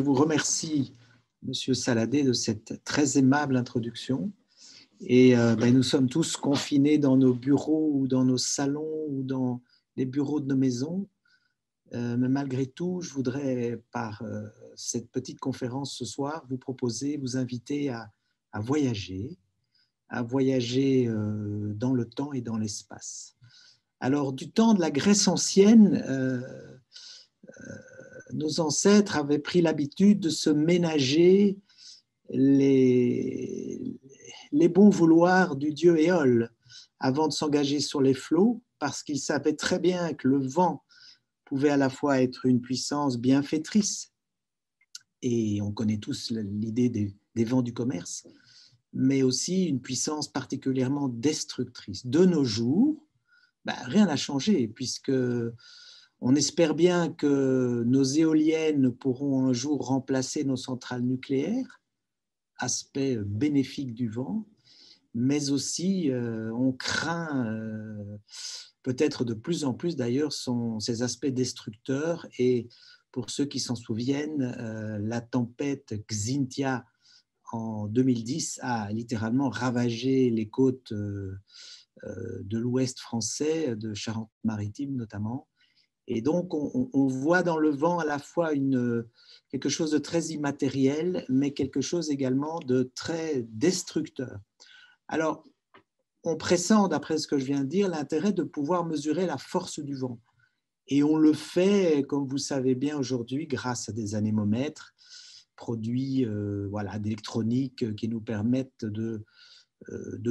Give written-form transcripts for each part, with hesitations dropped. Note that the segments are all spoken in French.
vous remercie, Monsieur Saladé, de cette très aimable introduction. Et nous sommes tous confinés dans nos bureaux ou dans nos salons ou dans les bureaux de nos maisons. Mais malgré tout, je voudrais, par cette petite conférence ce soir, vous proposer, vous inviter à voyager dans le temps et dans l'espace. Alors, du temps de la Grèce ancienne, nos ancêtres avaient pris l'habitude de se ménager les bons vouloirs du dieu Éole avant de s'engager sur les flots, parce qu'ils savaient très bien que le vent pouvait à la fois être une puissance bienfaitrice, et on connaît tous l'idée des vents du commerce, mais aussi une puissance particulièrement destructrice. De nos jours, rien n'a changé, puisque on espère bien que nos éoliennes pourront un jour remplacer nos centrales nucléaires, aspect bénéfique du vent, mais aussi on craint peut-être de plus en plus d'ailleurs ces aspects destructeurs. Et pour ceux qui s'en souviennent, la tempête Xynthia en 2010 a littéralement ravagé les côtes de l'ouest français, de Charente-Maritime notamment. Et donc, on voit dans le vent à la fois quelque chose de très immatériel, mais quelque chose également de très destructeur. Alors, on pressent, d'après ce que je viens de dire, l'intérêt de pouvoir mesurer la force du vent. Et on le fait, comme vous savez bien aujourd'hui, grâce à des anémomètres, produits d'électronique qui nous permettent de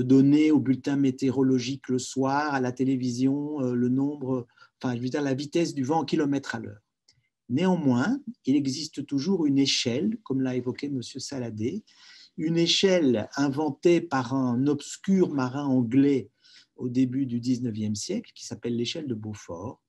donner au bulletin météorologique le soir, à la télévision, le nombre, la vitesse du vent en kilomètres à l'heure. Néanmoins, il existe toujours une échelle, comme l'a évoqué M. Saladé, une échelle inventée par un obscur marin anglais au début du 19e siècle, qui s'appelle l'échelle de Beaufort,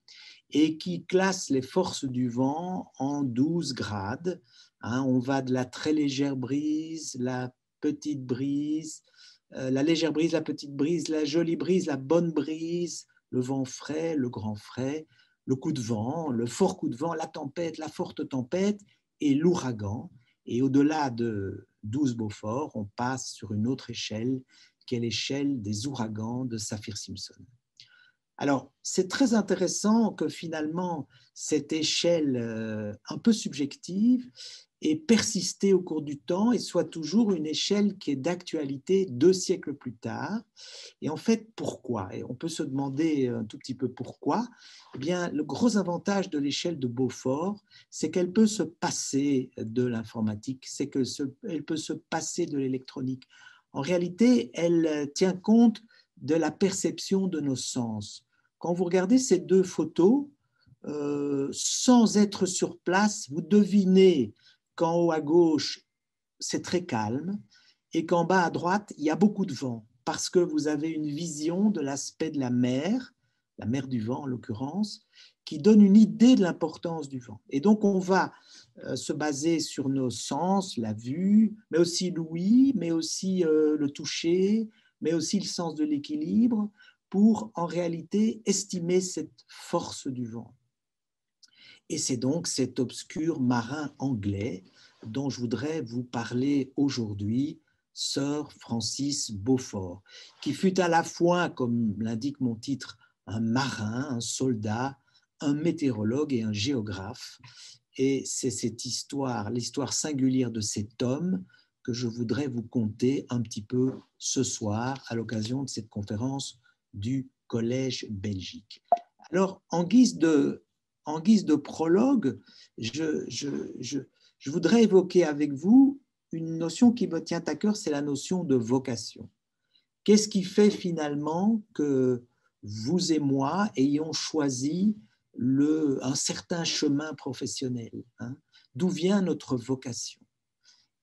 et qui classe les forces du vent en 12 grades. On va de la très légère brise, la petite brise, la légère brise, la petite brise, la jolie brise, la bonne brise, le vent frais, le grand frais, le coup de vent, le fort coup de vent, la tempête, la forte tempête et l'ouragan. Et au-delà de 12 Beaufort, on passe sur une autre échelle qui est l'échelle des ouragans de Saffir-Simpson. Alors, c'est très intéressant que finalement, cette échelle un peu subjective ait persisté au cours du temps et soit toujours une échelle qui est d'actualité 2 siècles plus tard. Et en fait, pourquoi? Et on peut se demander un tout petit peu pourquoi. Eh bien, le gros avantage de l'échelle de Beaufort, c'est qu'elle peut se passer de l'informatique, c'est qu'elle peut se passer de l'électronique. En réalité, elle tient compte de la perception de nos sens. Quand vous regardez ces 2 photos, sans être sur place, vous devinez qu'en haut à gauche, c'est très calme et qu'en bas à droite, il y a beaucoup de vent parce que vous avez une vision de l'aspect de la mer du vent en l'occurrence, qui donne une idée de l'importance du vent. Et donc, on va se baser sur nos sens, la vue, mais aussi l'ouïe, mais aussi le toucher, mais aussi le sens de l'équilibre, pour en réalité estimer cette force du vent. Et c'est donc cet obscur marin anglais dont je voudrais vous parler aujourd'hui, Sir Francis Beaufort, qui fut à la fois, comme l'indique mon titre, un marin, un soldat, un météorologue et un géographe. Et c'est cette histoire, l'histoire singulière de cet homme que je voudrais vous conter un petit peu ce soir à l'occasion de cette conférence du Collège Belgique. Alors, en guise de prologue, je voudrais évoquer avec vous une notion qui me tient à cœur, c'est la notion de vocation. Qu'est-ce qui fait finalement que vous et moi ayons choisi un certain chemin professionnel, D'où vient notre vocation?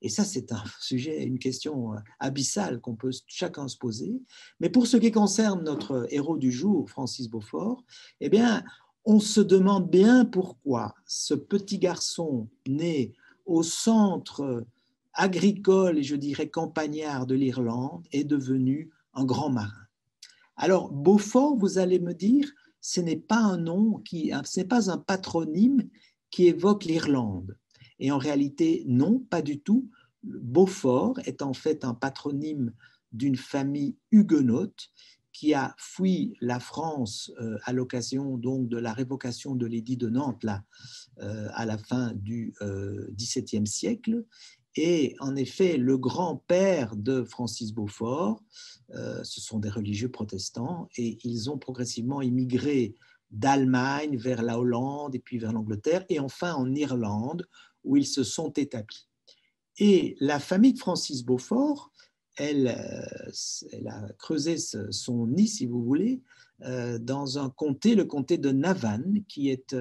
Et ça, c'est un sujet, une question abyssale qu'on peut chacun se poser. Mais pour ce qui concerne notre héros du jour, Francis Beaufort, eh bien, on se demande bien pourquoi ce petit garçon né au centre agricole et je dirais campagnard de l'Irlande est devenu un grand marin. Alors, Beaufort, vous allez me dire, ce n'est pas un nom, ce n'est pas un patronyme qui évoque l'Irlande. Et en réalité, non, pas du tout. Beaufort est en fait un patronyme d'une famille huguenote qui a fui la France à l'occasion donc de la révocation de l'édit de Nantes là, à la fin du XVIIe siècle. Et en effet, le grand-père de Francis Beaufort, ce sont des religieux protestants, et ils ont progressivement immigré d'Allemagne vers la Hollande et puis vers l'Angleterre, et enfin en Irlande, où ils se sont établis. Et la famille de Francis Beaufort, elle a creusé son nid, si vous voulez, dans un comté, le comté de Navan, qui est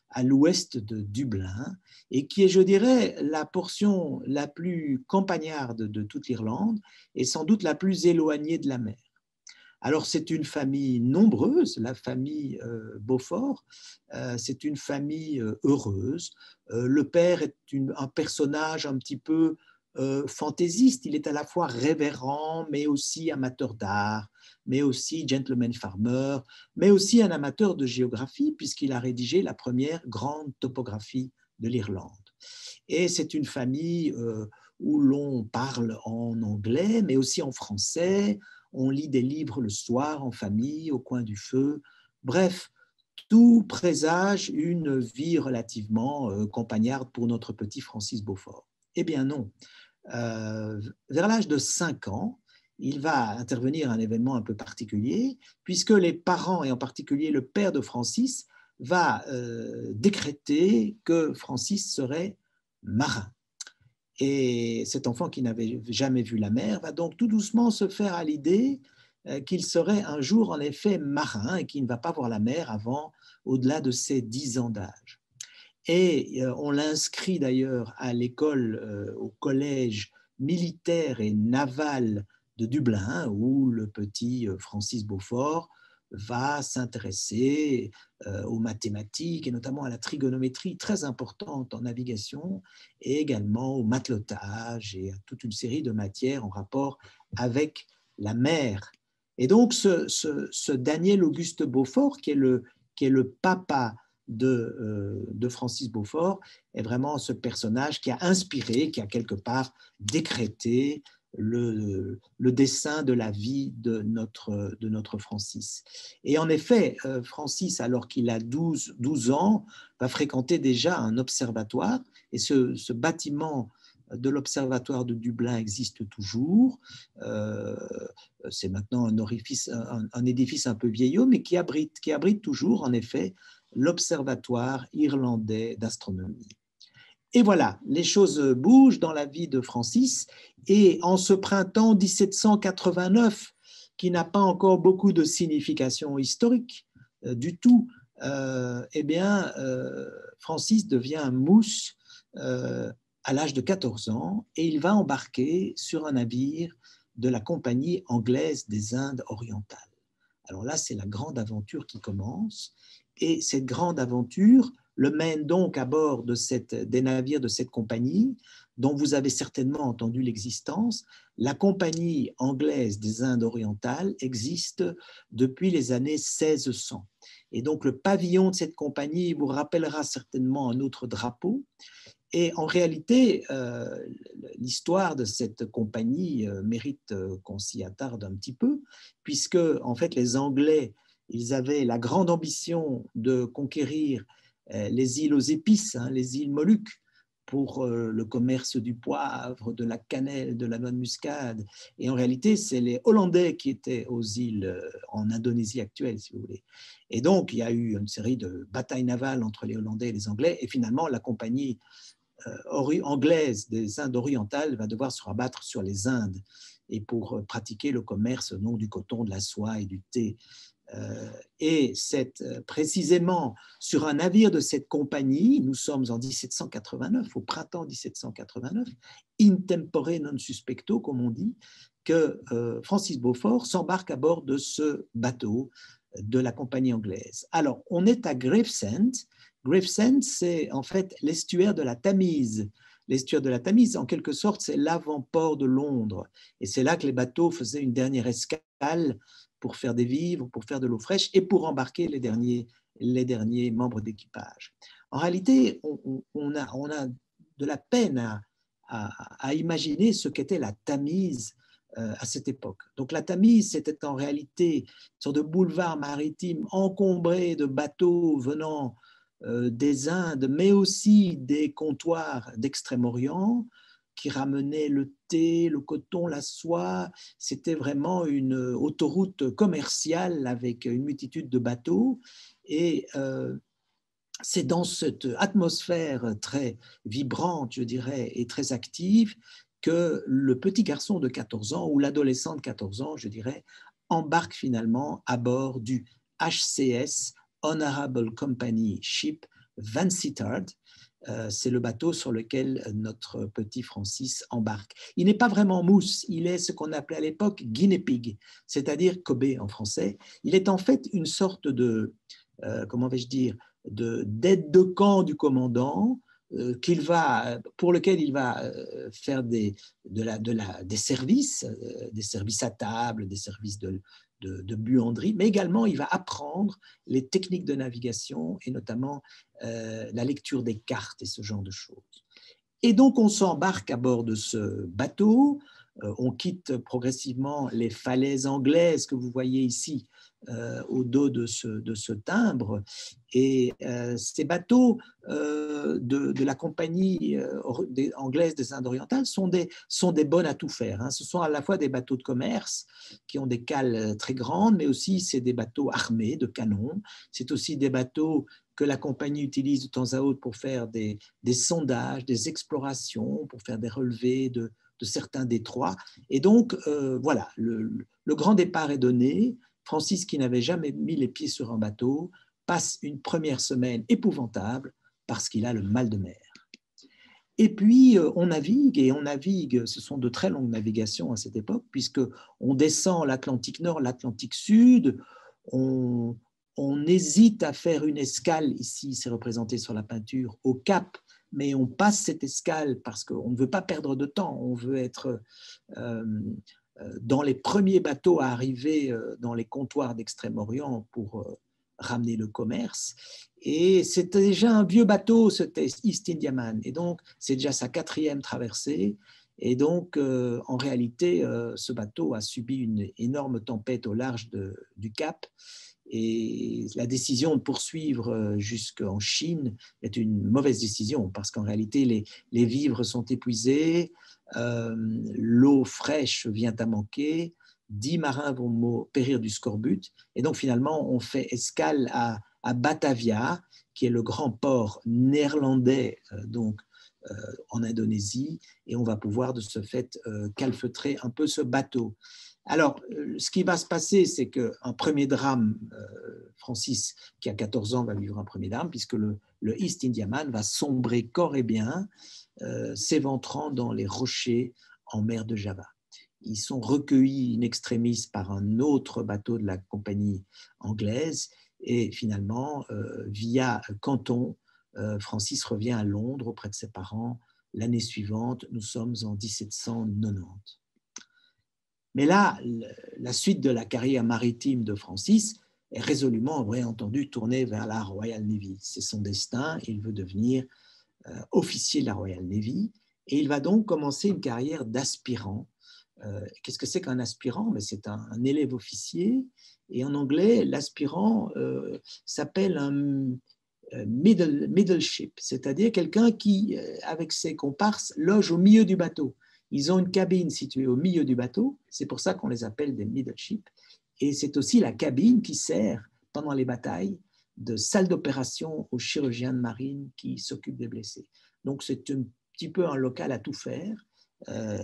à l'ouest de Dublin, et qui est, je dirais, la portion la plus campagnarde de toute l'Irlande, et sans doute la plus éloignée de la mer. Alors, c'est une famille nombreuse, la famille Beaufort. C'est une famille heureuse. Le père est un personnage un petit peu fantaisiste. Il est à la fois révérend, mais aussi amateur d'art, mais aussi gentleman farmer, mais aussi un amateur de géographie, puisqu'il a rédigé la première grande topographie de l'Irlande. Et c'est une famille où l'on parle en anglais, mais aussi en français. On lit des livres le soir en famille, au coin du feu. Bref, tout présage une vie relativement campagnarde pour notre petit Francis Beaufort. Eh bien non. Vers l'âge de 5 ans, il va intervenir un événement un peu particulier, puisque les parents, et en particulier le père de Francis, va décréter que Francis serait marin. Et cet enfant qui n'avait jamais vu la mer va donc tout doucement se faire à l'idée qu'il serait un jour en effet marin et qu'il ne va pas voir la mer avant au-delà de ses 10 ans d'âge. Et on l'inscrit d'ailleurs à l'école, au collège militaire et naval de Dublin, où le petit Francis Beaufort va s'intéresser aux mathématiques et notamment à la trigonométrie très importante en navigation et également au matelotage et à toute une série de matières en rapport avec la mer. Et donc ce Daniel Auguste Beaufort, qui est le papa de Francis Beaufort, est vraiment ce personnage qui a inspiré, qui a quelque part décrété le dessin de la vie de notre Francis. Et en effet, Francis, alors qu'il a 12 ans, va fréquenter déjà un observatoire, et ce bâtiment de l'observatoire de Dublin existe toujours. C'est maintenant un édifice un peu vieillot, mais qui abrite toujours, en effet, l'Observatoire irlandais d'astronomie. Et voilà, les choses bougent dans la vie de Francis, et en ce printemps 1789, qui n'a pas encore beaucoup de signification historique du tout, eh bien, Francis devient un mousse à l'âge de 14 ans, et il va embarquer sur un navire de la Compagnie anglaise des Indes orientales. Alors là, c'est la grande aventure qui commence, et cette grande aventure le mène donc à bord des navires de cette compagnie, dont vous avez certainement entendu l'existence. La Compagnie anglaise des Indes orientales existe depuis les années 1600. Et donc le pavillon de cette compagnie vous rappellera certainement un autre drapeau. Et en réalité, l'histoire de cette compagnie mérite qu'on s'y attarde un petit peu, puisque en fait les Anglais, ils avaient la grande ambition de conquérir les îles aux épices, les îles Moluques, pour le commerce du poivre, de la cannelle, de la noix de muscade. Et en réalité, c'est les Hollandais qui étaient aux îles en Indonésie actuelle, si vous voulez. Et donc, il y a eu une série de batailles navales entre les Hollandais et les Anglais, et finalement, la compagnie anglaise des Indes orientales va devoir se rabattre sur les Indes et pour pratiquer le commerce donc, du coton, de la soie et du thé. Et c'est précisément sur un navire de cette compagnie, nous sommes en 1789, au printemps 1789, in tempore non suspecto, comme on dit, que Francis Beaufort s'embarque à bord de ce bateau de la compagnie anglaise. Alors, on est à Gravesend. Gravesend, c'est en fait l'estuaire de la Tamise. L'estuaire de la Tamise, en quelque sorte, c'est l'avant-port de Londres. Et c'est là que les bateaux faisaient une dernière escale pour faire des vivres, pour faire de l'eau fraîche et pour embarquer les derniers membres d'équipage. En réalité, on a de la peine à imaginer ce qu'était la Tamise à cette époque. Donc la Tamise, c'était en réalité une sorte de boulevard maritime encombré de bateaux venant des Indes, mais aussi des comptoirs d'Extrême-Orient qui ramenaient le thé, le coton, la soie. C'était vraiment une autoroute commerciale avec une multitude de bateaux. Et c'est dans cette atmosphère très vibrante, je dirais, et très active que le petit garçon de 14 ans ou l'adolescent de 14 ans, je dirais, embarque finalement à bord du HCS, Honorable Company Ship Vansittart. C'est le bateau sur lequel notre petit Francis embarque. Il n'est pas vraiment mousse, il est ce qu'on appelait à l'époque guinea pig, c'est-à-dire Kobe en français. Il est en fait une sorte de, comment vais-je dire, d'aide de camp du commandant pour lequel il va faire des services à table, des services de buanderie, mais également il va apprendre les techniques de navigation et notamment la lecture des cartes et ce genre de choses. Et donc on s'embarque à bord de ce bateau, on quitte progressivement les falaises anglaises que vous voyez ici au dos de ce timbre. Et ces bateaux de la compagnie anglaise des Indes orientales sont des bonnes à tout faire. Hein. Ce sont à la fois des bateaux de commerce qui ont des cales très grandes, mais aussi c'est des bateaux armés de canons. C'est aussi des bateaux que la compagnie utilise de temps à autre pour faire des sondages, des explorations, pour faire des relevés de certains détroits. Et donc, voilà, le grand départ est donné. Francis, qui n'avait jamais mis les pieds sur un bateau, passe une première semaine épouvantable parce qu'il a le mal de mer. Et puis, on navigue, et on navigue, ce sont de très longues navigations à cette époque, puisqu'on descend l'Atlantique Nord, l'Atlantique Sud, on hésite à faire une escale, ici c'est représenté sur la peinture, au Cap, mais on passe cette escale parce qu'on ne veut pas perdre de temps, on veut être dans les premiers bateaux à arriver dans les comptoirs d'Extrême-Orient pour ramener le commerce. Et c'était déjà un vieux bateau, c'était East Indiaman. Et donc, c'est déjà sa 4e traversée. Et donc, en réalité, ce bateau a subi une énorme tempête au large du Cap. Et la décision de poursuivre jusqu'en Chine est une mauvaise décision parce qu'en réalité, les vivres sont épuisés, l'eau fraîche vient à manquer, 10 marins vont périr du scorbut. Et donc, finalement, on fait escale à Batavia, qui est le grand port néerlandais en Indonésie, et on va pouvoir de ce fait calfeutrer un peu ce bateau. Alors, ce qui va se passer, c'est qu'un premier drame, Francis, qui a 14 ans, va vivre un premier drame, puisque le East Indiaman va sombrer corps et bien, s'éventrant dans les rochers en mer de Java. Ils sont recueillis in extremis par un autre bateau de la compagnie anglaise, et finalement, via Canton, Francis revient à Londres auprès de ses parents l'année suivante. Nous sommes en 1790. Mais là, la suite de la carrière maritime de Francis est résolument, vrai entendu, tournée vers la Royal Navy. C'est son destin, il veut devenir officier de la Royal Navy, et il va donc commencer une carrière d'aspirant. Qu'est-ce que c'est qu'un aspirant? C'est un élève officier, et en anglais, l'aspirant s'appelle un middle ship, c'est-à-dire quelqu'un qui, avec ses comparses, loge au milieu du bateau. Ils ont une cabine située au milieu du bateau, c'est pour ça qu'on les appelle des middle ships, et c'est aussi la cabine qui sert, pendant les batailles, de salle d'opération aux chirurgiens de marine qui s'occupent des blessés. Donc c'est un petit peu un local à tout faire,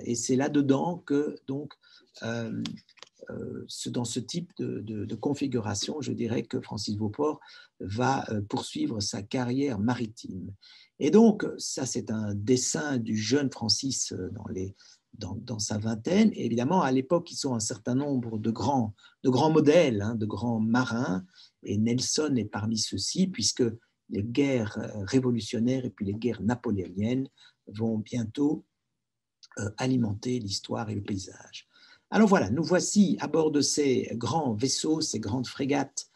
et c'est là-dedans que, donc, dans ce type de configuration, je dirais que Francis Beauport va poursuivre sa carrière maritime. Et donc, ça, c'est un dessin du jeune Francis dans sa vingtaine. Et évidemment, à l'époque, ils sont un certain nombre de grands modèles, de grands marins, et Nelson est parmi ceux-ci, puisque les guerres révolutionnaires et puis les guerres napoléoniennes vont bientôt alimenter l'histoire et le paysage. Alors voilà, nous voici à bord de ces grands vaisseaux, ces grandes frégates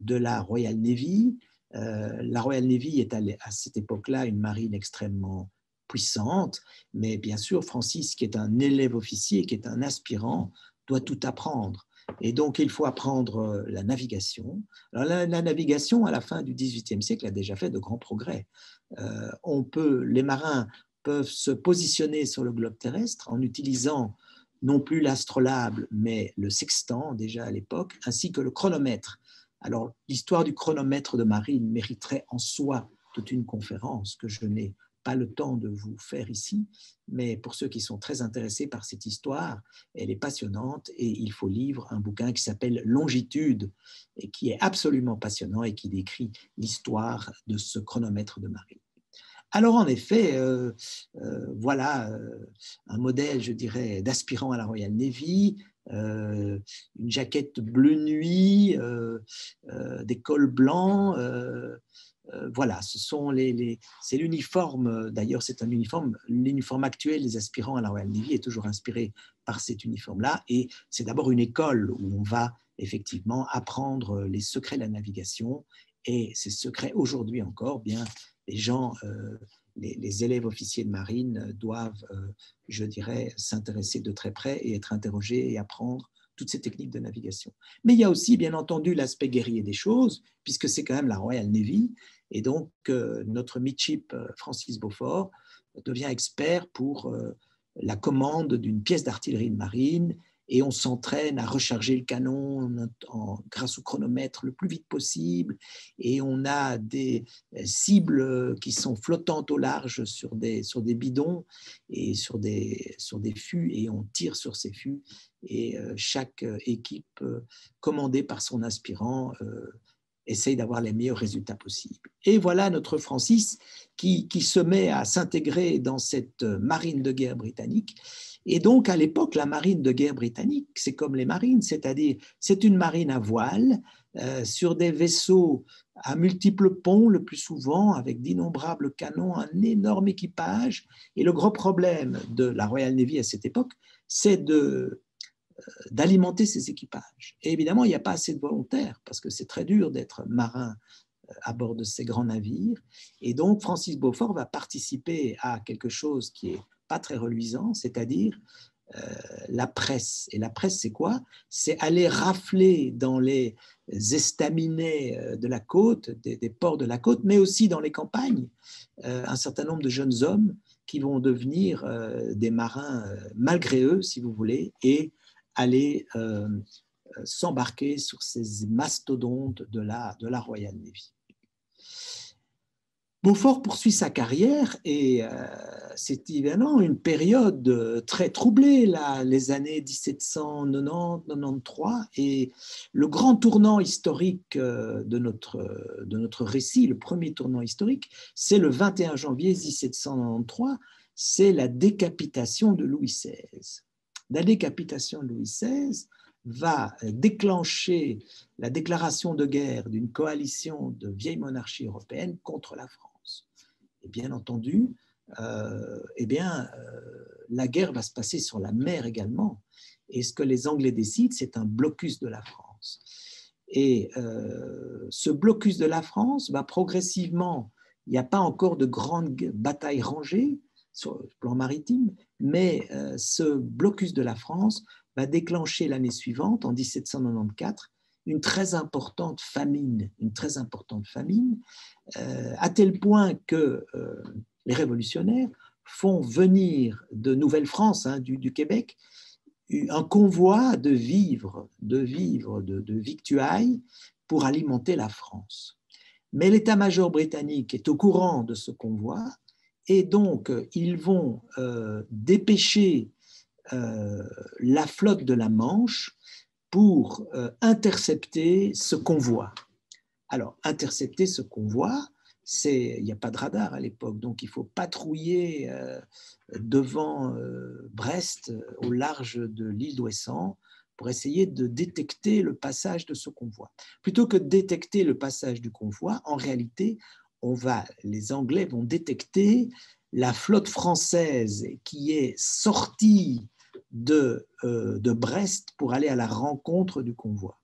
de la Royal Navy. La Royal Navy est à cette époque-là une marine extrêmement puissante, mais bien sûr, Francis, qui est un élève officier, qui est un aspirant, doit tout apprendre. Et donc, il faut apprendre la navigation. Alors, la navigation, à la fin du XVIIIe siècle, a déjà fait de grands progrès. Les marins peuvent se positionner sur le globe terrestre en utilisant non plus l'astrolabe, mais le sextant, déjà à l'époque, ainsi que le chronomètre. Alors, l'histoire du chronomètre de marine mériterait en soi toute une conférence que je n'ai pas le temps de vous faire ici, mais pour ceux qui sont très intéressés par cette histoire, elle est passionnante et il faut lire un bouquin qui s'appelle Longitude et qui est absolument passionnant et qui décrit l'histoire de ce chronomètre de marine. Alors en effet, voilà un modèle, je dirais, d'aspirant à la Royal Navy, une jaquette bleu nuit, des cols blancs, voilà, c'est l'uniforme, d'ailleurs c'est un uniforme, l'uniforme actuel des aspirants à la Royal Navy est toujours inspiré par cet uniforme-là, et c'est d'abord une école où on va effectivement apprendre les secrets de la navigation, et ces secrets aujourd'hui encore, bien, les gens, les élèves officiers de marine doivent, je dirais, s'intéresser de très près et être interrogés et apprendre toutes ces techniques de navigation. Mais il y a aussi, bien entendu, l'aspect guerrier des choses, puisque c'est quand même la Royal Navy, et donc notre midship Francis Beaufort devient expert pour la commande d'une pièce d'artillerie de marine, et on s'entraîne à recharger le canon grâce au chronomètre le plus vite possible, et on a des cibles qui sont flottantes au large sur des bidons et sur des fûts, et on tire sur ces fûts, et chaque équipe commandée par son aspirant essaye d'avoir les meilleurs résultats possibles. Et voilà notre Francis qui se met à s'intégrer dans cette marine de guerre britannique. Et donc, à l'époque, la marine de guerre britannique, c'est comme les marines, c'est-à-dire c'est une marine à voile, sur des vaisseaux à multiples ponts, le plus souvent, avec d'innombrables canons, un énorme équipage. Et le gros problème de la Royal Navy à cette époque, c'est d'alimenter ces équipages. Et évidemment, il n'y a pas assez de volontaires, parce que c'est très dur d'être marin à bord de ces grands navires. Et donc, Francis Beaufort va participer à quelque chose qui n'est pas très reluisant, c'est-à-dire la presse. Et la presse, c'est quoi? C'est aller rafler dans les estaminets de la côte, des ports de la côte, mais aussi dans les campagnes, un certain nombre de jeunes hommes qui vont devenir des marins malgré eux, si vous voulez, et aller s'embarquer sur ces mastodontes de la Royal Navy. Beaufort poursuit sa carrière et c'est évidemment une période très troublée, là, les années 1790-93, et le grand tournant historique de notre récit, le premier tournant historique, c'est le 21 janvier 1793, c'est la décapitation de Louis XVI. La décapitation de Louis XVI va déclencher la déclaration de guerre d'une coalition de vieilles monarchies européennes contre la France. Et bien entendu, la guerre va se passer sur la mer également. Et ce que les Anglais décident, c'est un blocus de la France. Et ce blocus de la France va progressivement, il n'y a pas encore de grandes batailles rangées sur le plan maritime, mais ce blocus de la France va déclencher l'année suivante, en 1794, une très importante famine, à tel point que les révolutionnaires font venir de Nouvelle-France, du Québec, un convoi de vivres, de victuailles pour alimenter la France. Mais l'état-major britannique est au courant de ce convoi et donc ils vont dépêcher la flotte de la Manche pour intercepter ce convoi. Alors, intercepter ce convoi, il n'y a pas de radar à l'époque, donc il faut patrouiller devant Brest, au large de l'île d'Ouessant, pour essayer de détecter le passage de ce convoi. Plutôt que de détecter le passage du convoi, en réalité, les Anglais vont détecter la flotte française qui est sortie de Brest pour aller à la rencontre du convoi.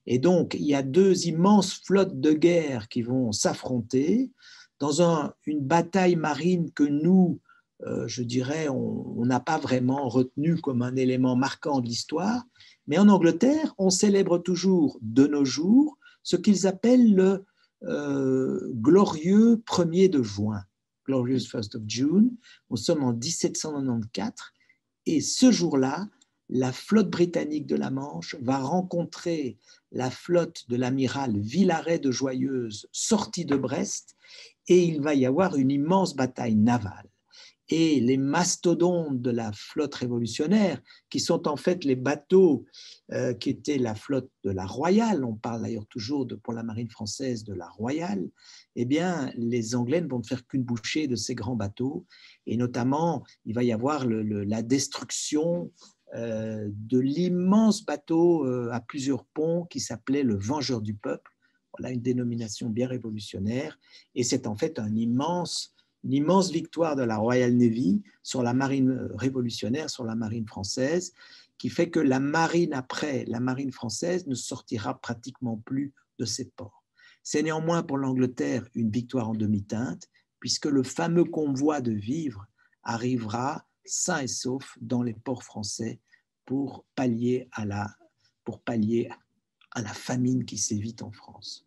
Et donc, il y a deux immenses flottes de guerre qui vont s'affronter dans une bataille marine que nous, je dirais, on n'a pas vraiment retenu comme un élément marquant de l'histoire. Mais en Angleterre, on célèbre toujours de nos jours ce qu'ils appellent le glorieux 1er de juin, Glorious 1st of June. Nous sommes en 1794 et ce jour-là, la flotte britannique de la Manche va rencontrer la flotte de l'amiral Villaret de Joyeuse sortie de Brest et il va y avoir une immense bataille navale. Et les mastodontes de la flotte révolutionnaire, qui sont en fait les bateaux qui étaient la flotte de la Royale, on parle d'ailleurs toujours pour la marine française de la Royale, eh bien, les Anglais ne vont faire qu'une bouchée de ces grands bateaux. Et notamment, il va y avoir la destruction de l'immense bateau à plusieurs ponts qui s'appelait le Vengeur du Peuple. Voilà une dénomination bien révolutionnaire. Et c'est en fait une immense victoire de la Royal Navy sur la marine révolutionnaire, sur la marine française, qui fait que la marine après, la marine française ne sortira pratiquement plus de ses ports. C'est néanmoins pour l'Angleterre une victoire en demi-teinte, puisque le fameux convoi de vivres arrivera sain et sauf dans les ports français pour pallier à la famine qui sévit en France.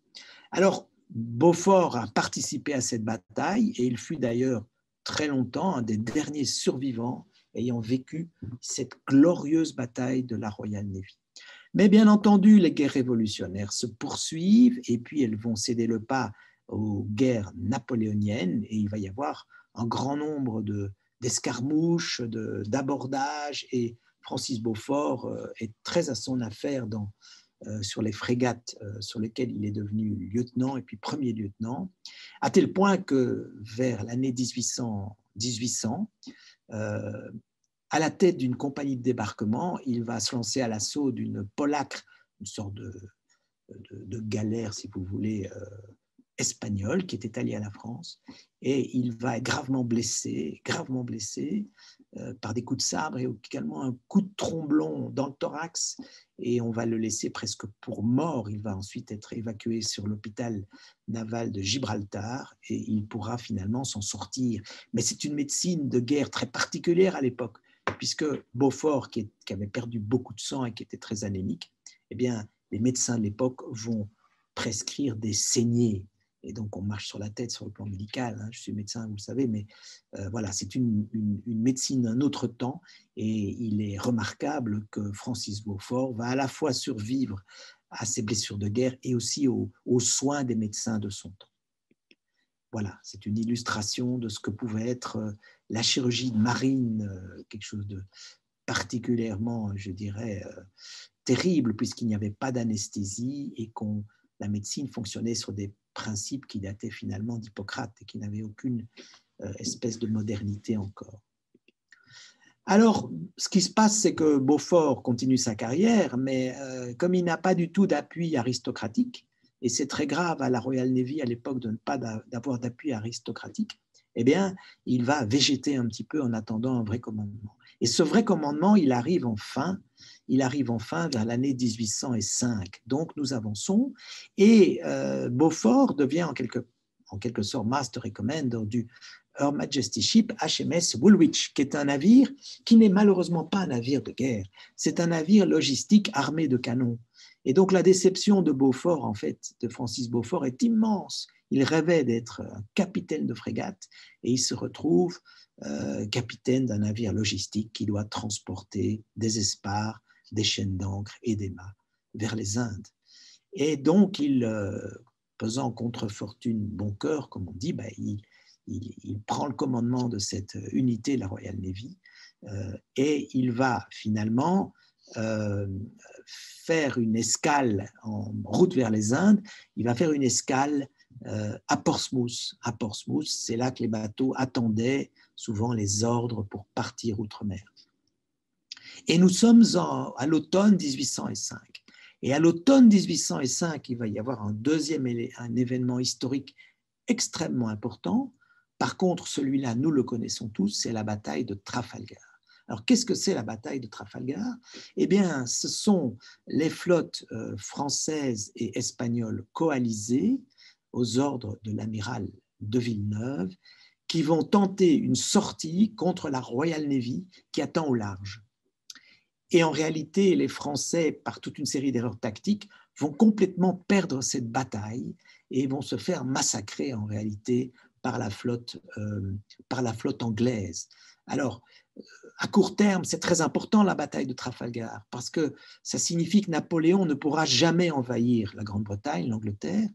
Alors, Beaufort a participé à cette bataille et il fut d'ailleurs très longtemps un des derniers survivants ayant vécu cette glorieuse bataille de la Royal Navy. Mais bien entendu, les guerres révolutionnaires se poursuivent et puis elles vont céder le pas aux guerres napoléoniennes et il va y avoir un grand nombre d'escarmouches, d'abordages et Francis Beaufort est très à son affaire sur les frégates sur lesquelles il est devenu lieutenant et puis premier lieutenant, à tel point que vers l'année 1800, à la tête d'une compagnie de débarquement, il va se lancer à l'assaut d'une polacre, une sorte de galère, si vous voulez, espagnole, qui était alliée à la France, et il va être gravement blessé par des coups de sabre et également un coup de tromblon dans le thorax, et on va le laisser presque pour mort. Il va ensuite être évacué sur l'hôpital naval de Gibraltar et il pourra finalement s'en sortir. Mais c'est une médecine de guerre très particulière à l'époque, puisque Beaufort, qui avait perdu beaucoup de sang et qui était très anémique, eh bien, les médecins de l'époque vont prescrire des saignées. Et donc, on marche sur la tête sur le plan médical. Hein. Je suis médecin, vous le savez, mais voilà, c'est une médecine d'un autre temps. Et il est remarquable que Francis Beaufort va à la fois survivre à ses blessures de guerre et aussi aux soins des médecins de son temps. Voilà, c'est une illustration de ce que pouvait être la chirurgie marine, quelque chose de particulièrement, je dirais, terrible, puisqu'il n'y avait pas d'anesthésie et la médecine fonctionnait sur des principes qui dataient finalement d'Hippocrate et qui n'avaient aucune espèce de modernité encore. Alors, ce qui se passe, c'est que Beaufort continue sa carrière, mais comme il n'a pas du tout d'appui aristocratique, et c'est très grave à la Royal Navy à l'époque de ne pas avoir d'appui aristocratique, eh bien, il va végéter un petit peu en attendant un vrai commandement. Et ce vrai commandement, il arrive enfin vers l'année 1805. Donc, nous avançons, et Beaufort devient en quelque sorte Master et Commander du Her Majesty's Ship HMS Woolwich, qui est un navire qui n'est malheureusement pas un navire de guerre, c'est un navire logistique armé de canons. Et donc la déception de Beaufort, en fait, de Francis Beaufort, est immense. Il rêvait d'être un capitaine de frégate et il se retrouve capitaine d'un navire logistique qui doit transporter des espars, des chaînes d'encre et des mâts vers les Indes. Et donc, pesant contre fortune bon cœur, comme on dit, il prend le commandement de cette unité de la Royal Navy et il va finalement faire une escale en route vers les Indes. Il va faire une escale à Portsmouth. À Portsmouth, c'est là que les bateaux attendaient souvent les ordres pour partir outre-mer. Et nous sommes à l'automne 1805. Et à l'automne 1805, il va y avoir un événement historique extrêmement important. Par contre, celui-là, nous le connaissons tous, c'est la bataille de Trafalgar. Alors, qu'est-ce que c'est la bataille de Trafalgar? Eh bien, ce sont les flottes françaises et espagnoles coalisées aux ordres de l'amiral de Villeneuve qui vont tenter une sortie contre la Royal Navy qui attend au large. Et en réalité, les Français, par toute une série d'erreurs tactiques, vont complètement perdre cette bataille et vont se faire massacrer en réalité par la flotte anglaise. Alors, à court terme, c'est très important la bataille de Trafalgar parce que ça signifie que Napoléon ne pourra jamais envahir la Grande-Bretagne, l'Angleterre,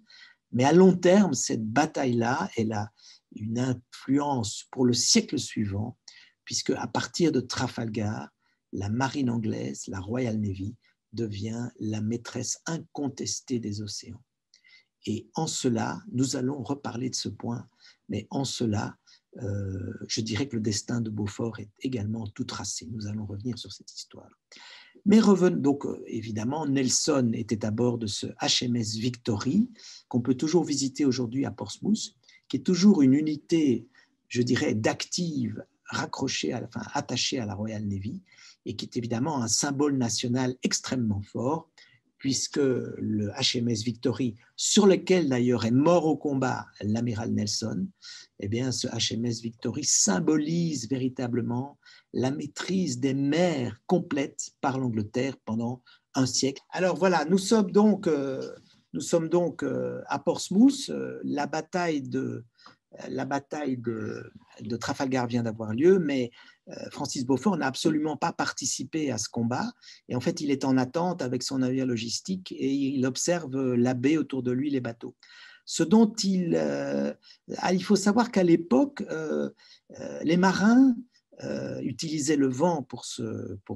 mais à long terme, cette bataille-là, elle a une influence pour le siècle suivant, puisque à partir de Trafalgar, la marine anglaise, la Royal Navy, devient la maîtresse incontestée des océans. Et en cela, nous allons reparler de ce point, mais en cela, je dirais que le destin de Beaufort est également tout tracé. Nous allons revenir sur cette histoire. Mais revenons, donc évidemment, Nelson était à bord de ce HMS Victory, qu'on peut toujours visiter aujourd'hui à Portsmouth, qui est toujours une unité, je dirais, d'active raccrochée, attachée à la Royal Navy, et qui est évidemment un symbole national extrêmement fort, puisque le HMS Victory, sur lequel d'ailleurs est mort au combat l'amiral Nelson, eh bien, ce HMS Victory symbolise véritablement la maîtrise des mers complète par l'Angleterre pendant un siècle. Alors voilà, nous sommes donc à Portsmouth. La bataille de Trafalgar vient d'avoir lieu, mais Francis Beaufort n'a absolument pas participé à ce combat. Et en fait, il est en attente avec son navire logistique et il observe la baie autour de lui, les bateaux. Ce dont il faut savoir qu'à l'époque, les marins utilisaient le vent pour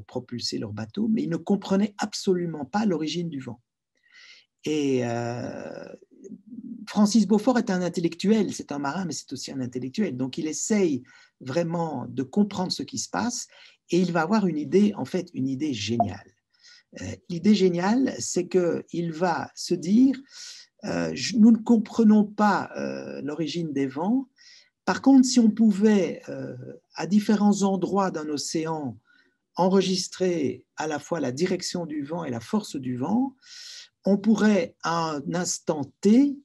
propulser leurs bateaux, mais ils ne comprenaient absolument pas l'origine du vent. Et Francis Beaufort est un intellectuel, c'est un marin, mais c'est aussi un intellectuel. Donc, il essaye vraiment de comprendre ce qui se passe et il va avoir une idée, en fait, une idée géniale. L'idée géniale, c'est qu'il va se dire, nous ne comprenons pas l'origine des vents. Par contre, si on pouvait, à différents endroits d'un océan, enregistrer à la fois la direction du vent et la force du vent, on pourrait, à un instant T,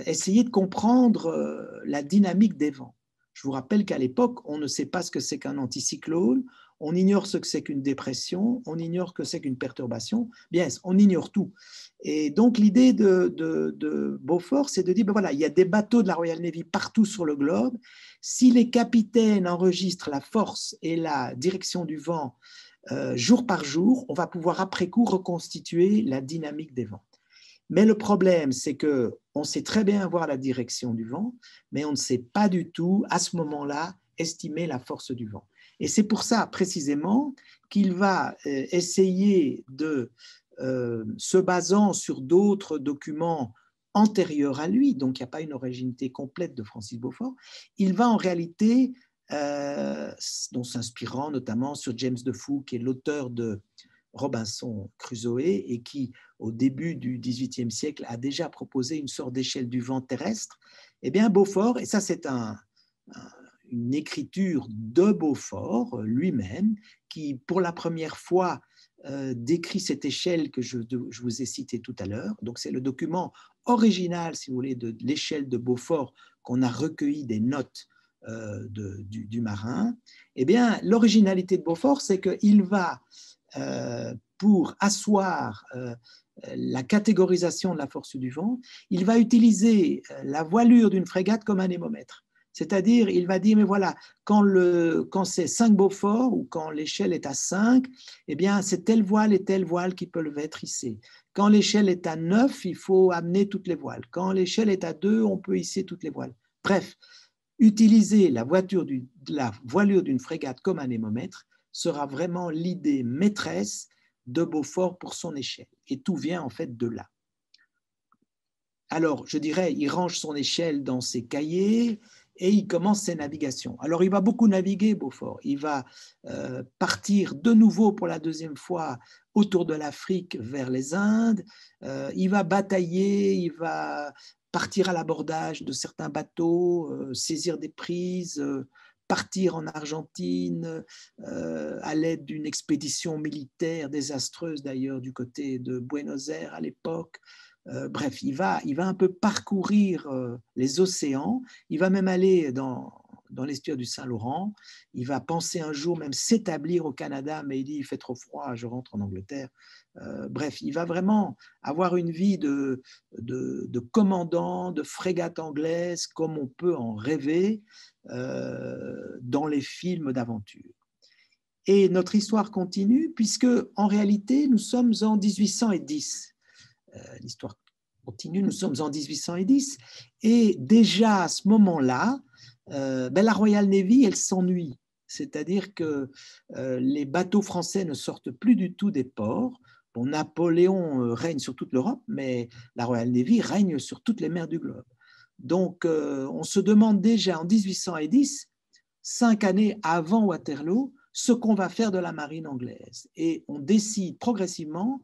essayer de comprendre la dynamique des vents. Je vous rappelle qu'à l'époque, on ne sait pas ce que c'est qu'un anticyclone, on ignore ce que c'est qu'une dépression, on ignore ce que c'est qu'une perturbation. Bien, on ignore tout. Et donc, l'idée de Beaufort, c'est de dire, ben voilà, il y a des bateaux de la Royal Navy partout sur le globe. Si les capitaines enregistrent la force et la direction du vent jour par jour, on va pouvoir après coup reconstituer la dynamique des vents. Mais le problème, c'est qu'on sait très bien voir la direction du vent, mais on ne sait pas du tout, à ce moment-là, estimer la force du vent. Et c'est pour ça, précisément, qu'il va essayer de, se basant sur d'autres documents antérieurs à lui, donc il n'y a pas une originalité complète de Francis Beaufort, il va en réalité, dont s'inspirant notamment sur James Defoe, qui est l'auteur de Robinson Crusoe et qui, au début du XVIIIe siècle, a déjà proposé une sorte d'échelle du vent terrestre, eh bien Beaufort, et ça c'est une écriture de Beaufort lui-même, qui pour la première fois décrit cette échelle que je vous ai citée tout à l'heure. Donc c'est le document original, si vous voulez, de l'échelle de Beaufort qu'on a recueilli des notes du marin. Eh bien, l'originalité de Beaufort, c'est qu'il va pour asseoir la catégorisation de la force du vent, il va utiliser la voilure d'une frégate comme un anémomètre. C'est-à-dire, il va dire, mais voilà, quand c'est 5 Beaufort ou quand l'échelle est à 5, eh bien, c'est telle voile et telle voile qui peuvent être hissées. Quand l'échelle est à 9, il faut amener toutes les voiles. Quand l'échelle est à 2, on peut hisser toutes les voiles. Bref, utiliser la voilure d'une frégate comme anémomètre sera vraiment l'idée maîtresse de Beaufort pour son échelle. Et tout vient en fait de là. Alors, je dirais, il range son échelle dans ses cahiers et il commence ses navigations. Alors, il va beaucoup naviguer, Beaufort. Il va partir de nouveau pour la deuxième fois autour de l'Afrique vers les Indes. Il va batailler, il va partir à l'abordage de certains bateaux, saisir des prises, partir en Argentine à l'aide d'une expédition militaire désastreuse d'ailleurs du côté de Buenos Aires à l'époque, Bref, il va un peu parcourir les océans. Il va même aller dans l'estuaire du Saint-Laurent. Il va penser un jour même s'établir au Canada, mais il dit il fait trop froid, je rentre en Angleterre. Bref, il va vraiment avoir une vie de commandant, de frégate anglaise, comme on peut en rêver dans les films d'aventure. Et notre histoire continue, puisque en réalité, nous sommes en 1810. L'histoire continue, nous sommes en 1810. Et déjà à ce moment-là, la Royal Navy, elle s'ennuie. C'est-à-dire que les bateaux français ne sortent plus du tout des ports. Bon, Napoléon règne sur toute l'Europe, mais la Royal Navy règne sur toutes les mers du globe. Donc, on se demande déjà en 1810, 5 années avant Waterloo, ce qu'on va faire de la marine anglaise. Et on décide progressivement,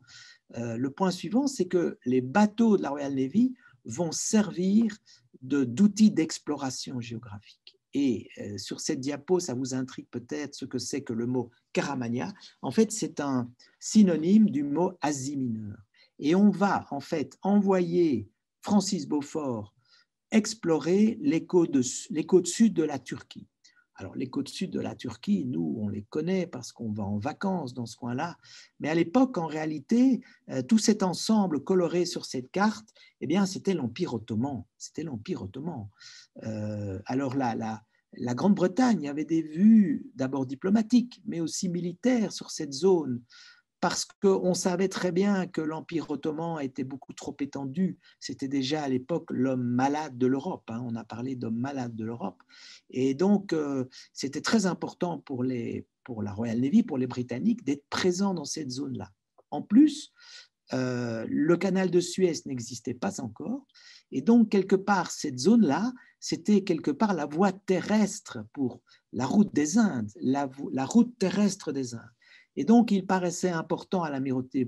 le point suivant, c'est que les bateaux de la Royal Navy vont servir d'outils d'exploration géographique. Et sur cette diapo, ça vous intrigue peut-être ce que c'est que le mot Caramania. En fait, c'est un synonyme du mot Asie mineure. Et on va en fait envoyer Francis Beaufort explorer les côtes sud de la Turquie. Alors, les côtes sud de la Turquie, nous, on les connaît parce qu'on va en vacances dans ce coin-là. Mais à l'époque, en réalité, tout cet ensemble coloré sur cette carte, eh bien, c'était l'Empire ottoman. C'était l'Empire ottoman. Alors, la Grande-Bretagne avait des vues d'abord diplomatiques, mais aussi militaires sur cette zone, parce qu'on savait très bien que l'Empire ottoman était beaucoup trop étendu. C'était déjà à l'époque l'homme malade de l'Europe. Hein. On a parlé d'homme malade de l'Europe. Et donc, c'était très important pour la Royal Navy, pour les Britanniques, d'être présents dans cette zone-là. En plus, le canal de Suez n'existait pas encore. Et donc, quelque part, cette zone-là, c'était quelque part la voie terrestre pour la route des Indes, la route terrestre des Indes. Et donc, il paraissait important à l'amirauté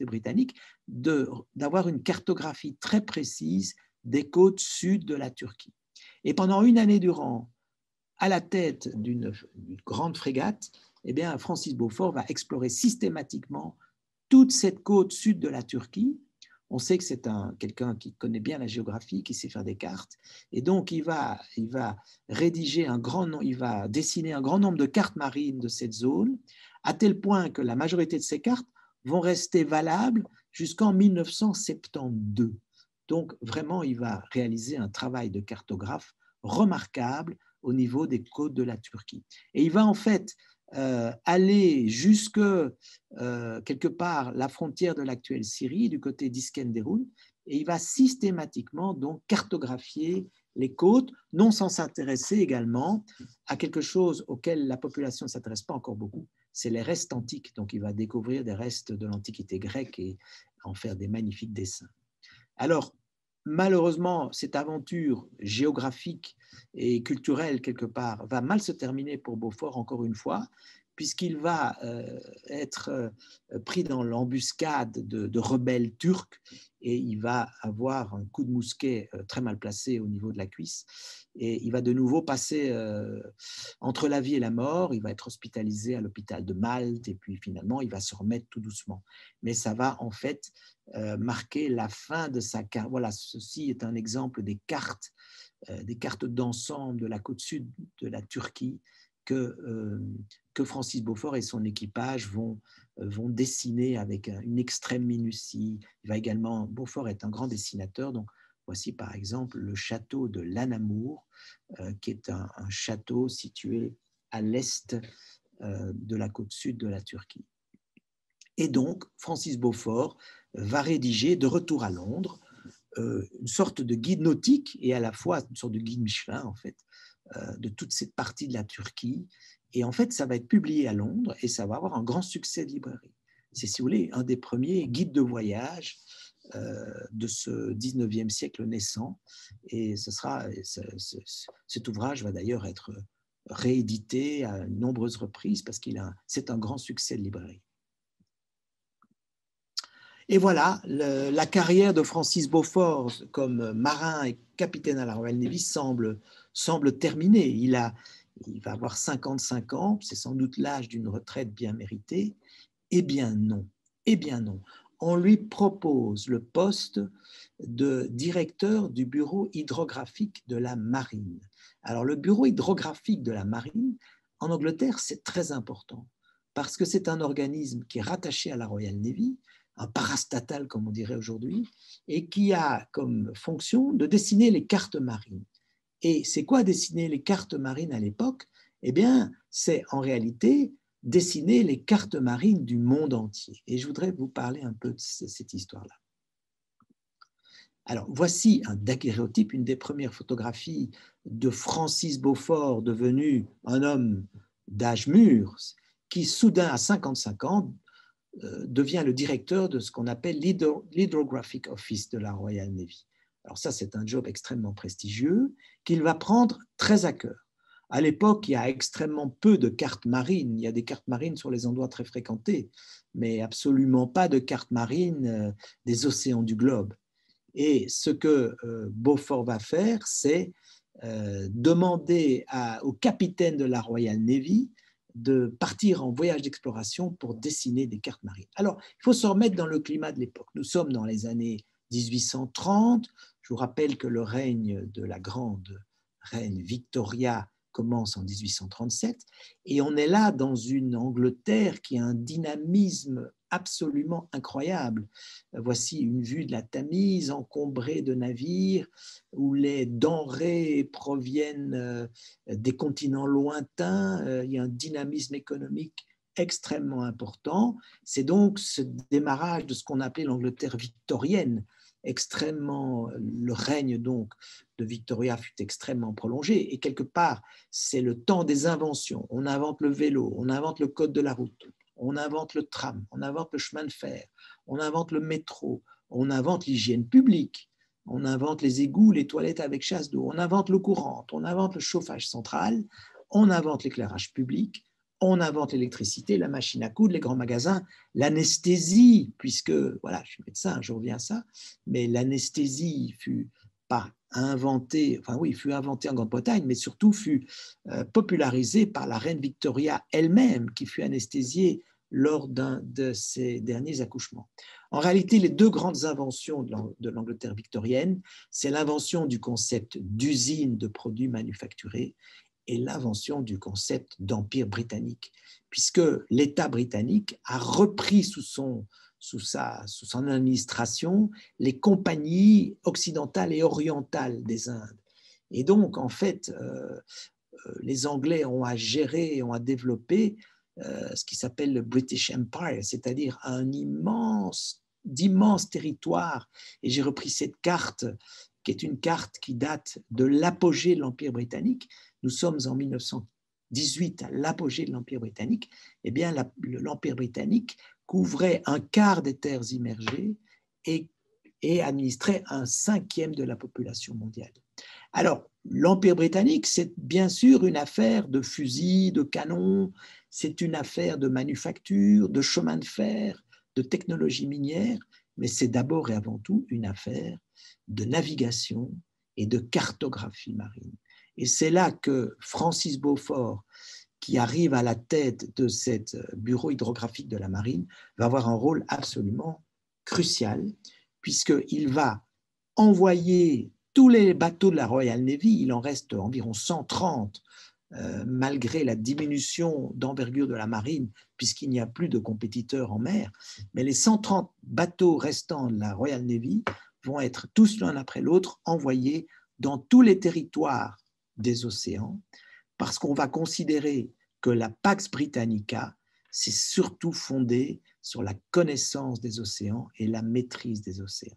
britannique d'avoir une cartographie très précise des côtes sud de la Turquie. Et pendant une année durant, à la tête d'une grande frégate, eh bien, Francis Beaufort va explorer systématiquement toute cette côte sud de la Turquie. On sait que c'est quelqu'un qui connaît bien la géographie, qui sait faire des cartes, et donc il va rédiger il va dessiner un grand nombre de cartes marines de cette zone, à tel point que la majorité de ces cartes vont rester valables jusqu'en 1972. Donc vraiment, il va réaliser un travail de cartographe remarquable au niveau des côtes de la Turquie. Et il va en fait aller jusque quelque part la frontière de l'actuelle Syrie, du côté d'Iskenderun, et il va systématiquement donc cartographier les côtes, non sans s'intéresser également à quelque chose auquel la population ne s'intéresse pas encore beaucoup, c'est les restes antiques. Donc il va découvrir des restes de l'Antiquité grecque et en faire des magnifiques dessins. Alors, malheureusement, cette aventure géographique et culturelle, quelque part, va mal se terminer pour Beaufort, encore une fois, puisqu'il va être pris dans l'embuscade de rebelles turcs et il va avoir un coup de mousquet très mal placé au niveau de la cuisse et il va de nouveau passer entre la vie et la mort. Il va être hospitalisé à l'hôpital de Malte et puis finalement il va se remettre tout doucement. Mais ça va en fait marquer la fin de sa carrière. Voilà, ceci est un exemple des cartes d'ensemble de la côte sud de la Turquie que Francis Beaufort et son équipage vont dessiner avec une extrême minutie. Beaufort est un grand dessinateur, donc voici par exemple le château de Lanamour, qui est un château situé à l'est de la côte sud de la Turquie. Et donc, Francis Beaufort va rédiger, de retour à Londres, une sorte de guide nautique et à la fois une sorte de guide Michelin, en fait, de toute cette partie de la Turquie. Et en fait, ça va être publié à Londres et ça va avoir un grand succès de librairie. C'est, si vous voulez, un des premiers guides de voyage de ce 19e siècle naissant. Et cet ouvrage va d'ailleurs être réédité à de nombreuses reprises parce c'est un grand succès de librairie. Et voilà, la carrière de Francis Beaufort comme marin et capitaine à la Royal Navy semble terminée. Il va avoir 55 ans, c'est sans doute l'âge d'une retraite bien méritée. Eh bien non, eh bien non. on lui propose le poste de directeur du bureau hydrographique de la marine. Alors, le bureau hydrographique de la marine, en Angleterre, c'est très important parce que c'est un organisme qui est rattaché à la Royal Navy, un parastatal, comme on dirait aujourd'hui, et qui a comme fonction de dessiner les cartes marines. Et c'est quoi dessiner les cartes marines à l'époque? Eh bien, c'est en réalité dessiner les cartes marines du monde entier. Et je voudrais vous parler un peu de cette histoire-là. Alors, voici un daguerréotype, une des premières photographies de Francis Beaufort, devenu un homme d'âge mûr, qui soudain, à 55 ans, devient le directeur de ce qu'on appelle l'Hydrographic Office de la Royal Navy. Alors ça, c'est un job extrêmement prestigieux qu'il va prendre très à cœur. À l'époque, il y a extrêmement peu de cartes marines. Il y a des cartes marines sur les endroits très fréquentés, mais absolument pas de cartes marines des océans du globe. Et ce que Beaufort va faire, c'est demander au capitaine de la Royal Navy de partir en voyage d'exploration pour dessiner des cartes marines. Alors, il faut se remettre dans le climat de l'époque. Nous sommes dans les années 1830. Je vous rappelle que le règne de la grande reine Victoria commence en 1837, et on est là dans une Angleterre qui a un dynamisme absolument incroyable. Voici une vue de la Tamise encombrée de navires où les denrées proviennent des continents lointains. Il y a un dynamisme économique extrêmement important. C'est donc ce démarrage de ce qu'on appelait l'Angleterre victorienne, le règne donc de Victoria fut extrêmement prolongé, et quelque part, c'est le temps des inventions. On invente le vélo, on invente le code de la route, on invente le tram, on invente le chemin de fer, on invente le métro, on invente l'hygiène publique, on invente les égouts, les toilettes avec chasse d'eau, on invente l'eau courante, on invente le chauffage central, on invente l'éclairage public, on invente l'électricité, la machine à coudre, les grands magasins, l'anesthésie, puisque, voilà, je suis médecin, je reviens à ça, mais l'anesthésie fut pas inventée, enfin oui, fut inventée en Grande-Bretagne, mais surtout fut popularisée par la reine Victoria elle-même, qui fut anesthésiée lors d'un de ses derniers accouchements. En réalité, les deux grandes inventions de l'Angleterre victorienne, c'est l'invention du concept d'usine de produits manufacturés et l'invention du concept d'empire britannique, puisque l'État britannique a repris sous son administration les compagnies occidentales et orientales des Indes. Et donc, en fait, les Anglais ont à gérer, ont à développer ce qui s'appelle le British Empire, c'est-à-dire d'immenses territoires. Et j'ai repris cette carte, qui est une carte qui date de l'apogée de l'Empire britannique. Nous sommes en 1918 à l'apogée de l'Empire britannique. Eh bien, l'Empire britannique couvrait un quart des terres immergées et administrait un cinquième de la population mondiale. Alors, l'Empire britannique, c'est bien sûr une affaire de fusils, de canons, c'est une affaire de manufacture, de chemin de fer, de technologie minière, mais c'est d'abord et avant tout une affaire de navigation et de cartographie marine. Et c'est là que Francis Beaufort, qui arrive à la tête de ce bureau hydrographique de la marine, va avoir un rôle absolument crucial, puisqu'il va envoyer tous les bateaux de la Royal Navy, il en reste environ 130, malgré la diminution d'envergure de la marine, puisqu'il n'y a plus de compétiteurs en mer, mais les 130 bateaux restants de la Royal Navy vont être tous l'un après l'autre envoyés dans tous les territoires des océans, parce qu'on va considérer que la Pax Britannica, c'est surtout fondé sur la connaissance des océans et la maîtrise des océans.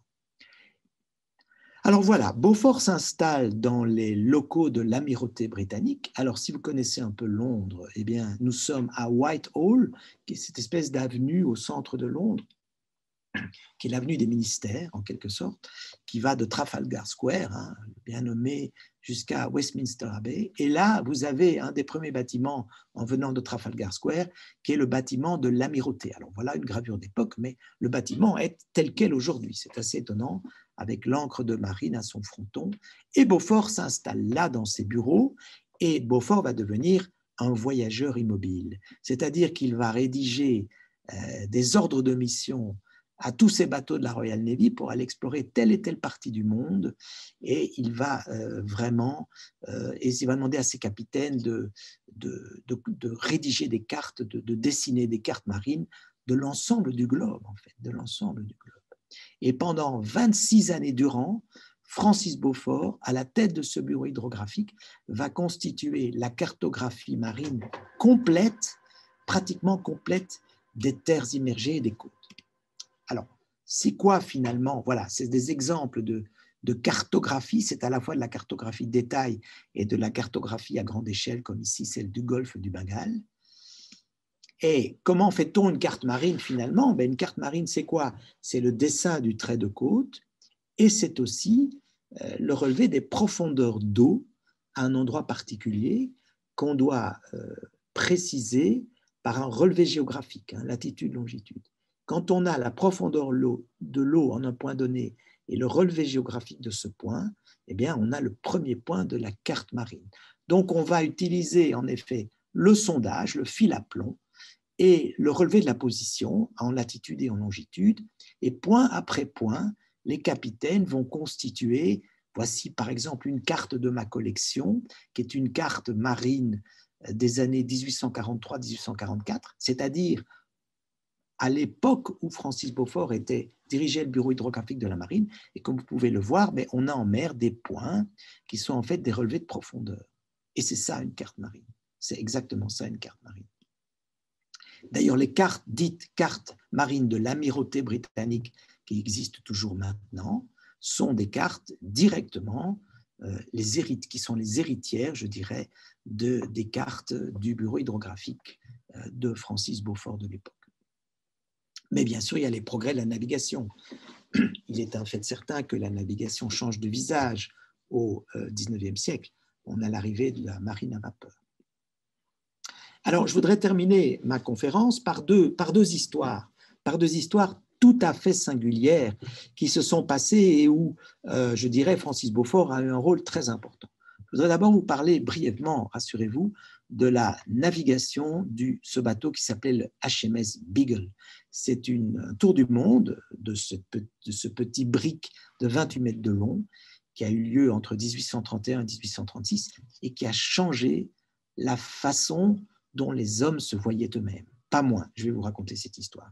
Alors voilà, Beaufort s'installe dans les locaux de l'amirauté britannique. Alors si vous connaissez un peu Londres, eh bien nous sommes à Whitehall, qui est cette espèce d'avenue au centre de Londres, qui est l'avenue des ministères en quelque sorte, qui va de Trafalgar Square, hein, bien nommé, jusqu'à Westminster Abbey. Et là, vous avez un des premiers bâtiments en venant de Trafalgar Square, qui est le bâtiment de l'amirauté. Alors voilà une gravure d'époque, mais le bâtiment est tel quel aujourd'hui. C'est assez étonnant, avec l'ancre de marine à son fronton. Et Beaufort s'installe là dans ses bureaux, et Beaufort va devenir un voyageur immobile. C'est-à-dire qu'il va rédiger des ordres de mission à tous ces bateaux de la Royal Navy pour aller explorer telle et telle partie du monde. Et il va et il va demander à ses capitaines de rédiger des cartes, de dessiner des cartes marines de l'ensemble du globe, en fait, de l'ensemble du globe. Et pendant 26 années durant, Francis Beaufort, à la tête de ce bureau hydrographique, va constituer la cartographie marine complète, pratiquement complète, des terres immergées et des côtes. Alors, c'est quoi finalement? Voilà, c'est des exemples de cartographie. C'est à la fois de la cartographie détail et de la cartographie à grande échelle, comme ici celle du golfe du Bengale. Et comment fait-on une carte marine finalement? Ben, une carte marine, c'est quoi? C'est le dessin du trait de côte et c'est aussi le relevé des profondeurs d'eau à un endroit particulier qu'on doit préciser par un relevé géographique, hein, latitude, longitude. Quand on a la profondeur de l'eau en un point donné et le relevé géographique de ce point, eh bien, on a le premier point de la carte marine. Donc, on va utiliser en effet le sondage, le fil à plomb, et le relevé de la position en latitude et en longitude. Et point après point, les capitaines vont constituer, voici par exemple une carte de ma collection, qui est une carte marine des années 1843-1844, c'est-à-dire à l'époque où Francis Beaufort dirigeait le bureau hydrographique de la marine. Et comme vous pouvez le voir, mais on a en mer des points qui sont en fait des relevés de profondeur. Et c'est ça une carte marine. C'est exactement ça une carte marine. D'ailleurs, les cartes dites cartes marines de l'amirauté britannique qui existent toujours maintenant sont des cartes directement qui sont les héritières, je dirais, des cartes du bureau hydrographique de Francis Beaufort de l'époque. Mais bien sûr, il y a les progrès de la navigation. Il est un fait certain que la navigation change de visage au XIXe siècle. On a l'arrivée de la marine à vapeur. Alors, je voudrais terminer ma conférence par deux histoires tout à fait singulières qui se sont passées et où, je dirais, Francis Beaufort a eu un rôle très important. Je voudrais d'abord vous parler brièvement, rassurez-vous, de la navigation de ce bateau qui s'appelait le HMS Beagle. C'est un tour du monde de ce petit brick de 28 mètres de long qui a eu lieu entre 1831 et 1836 et qui a changé la façon dont les hommes se voyaient eux-mêmes. Pas moins, je vais vous raconter cette histoire.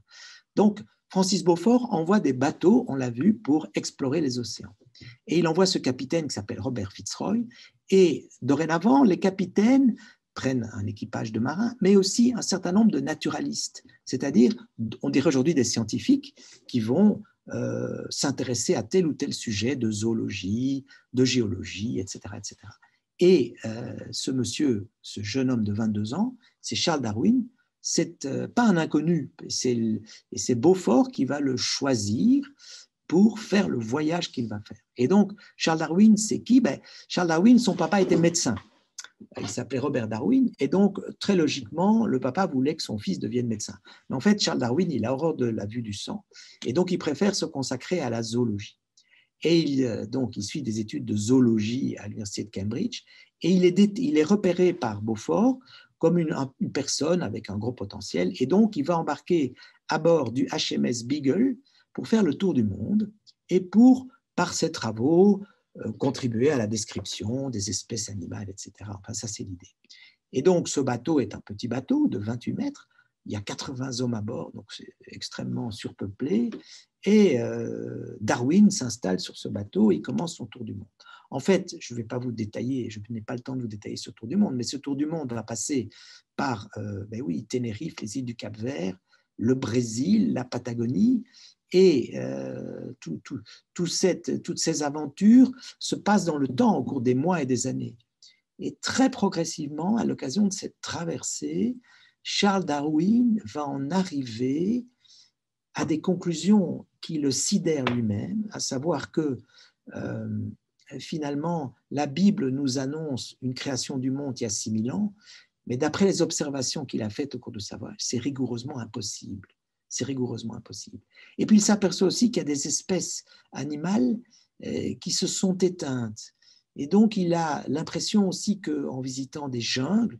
Donc, Francis Beaufort envoie des bateaux, on l'a vu, pour explorer les océans. Et il envoie ce capitaine qui s'appelle Robert Fitzroy. Et dorénavant, les capitaines prennent un équipage de marins, mais aussi un certain nombre de naturalistes, c'est-à-dire, on dirait aujourd'hui des scientifiques qui vont s'intéresser à tel ou tel sujet de zoologie, de géologie, etc. etc. Et ce jeune homme de 22 ans, c'est Charles Darwin. C'est pas un inconnu, et c'est Beaufort qui va le choisir pour faire le voyage qu'il va faire. Et donc, Charles Darwin, c'est qui? Charles Darwin, son papa était médecin. Il s'appelait Robert Darwin, et donc, très logiquement, le papa voulait que son fils devienne médecin. Mais en fait, Charles Darwin, il a horreur de la vue du sang, et donc il préfère se consacrer à la zoologie. Et il suit des études de zoologie à l'université de Cambridge, et il est repéré par Beaufort comme une personne avec un gros potentiel, et donc il va embarquer à bord du HMS Beagle pour faire le tour du monde, et pour, par ses travaux, contribuer à la description des espèces animales, etc. Enfin, ça, c'est l'idée. Et donc, ce bateau est un petit bateau de 28 mètres, il y a 80 hommes à bord, donc c'est extrêmement surpeuplé, et Darwin s'installe sur ce bateau et il commence son tour du monde. En fait, je ne vais pas vous détailler, je n'ai pas le temps de vous détailler ce tour du monde, mais ce tour du monde va passer par Tenerife, les îles du Cap-Vert, le Brésil, la Patagonie, et toutes ces aventures se passent dans le temps au cours des mois et des années. Et très progressivement, à l'occasion de cette traversée, Charles Darwin va en arriver à des conclusions qui le sidèrent lui-même, à savoir que finalement, la Bible nous annonce une création du monde il y a 6000 ans, mais d'après les observations qu'il a faites au cours de sa voyage, c'est rigoureusement impossible. C'est rigoureusement impossible. Et puis il s'aperçoit aussi qu'il y a des espèces animales qui se sont éteintes. Et donc il a l'impression aussi qu'en visitant des jungles,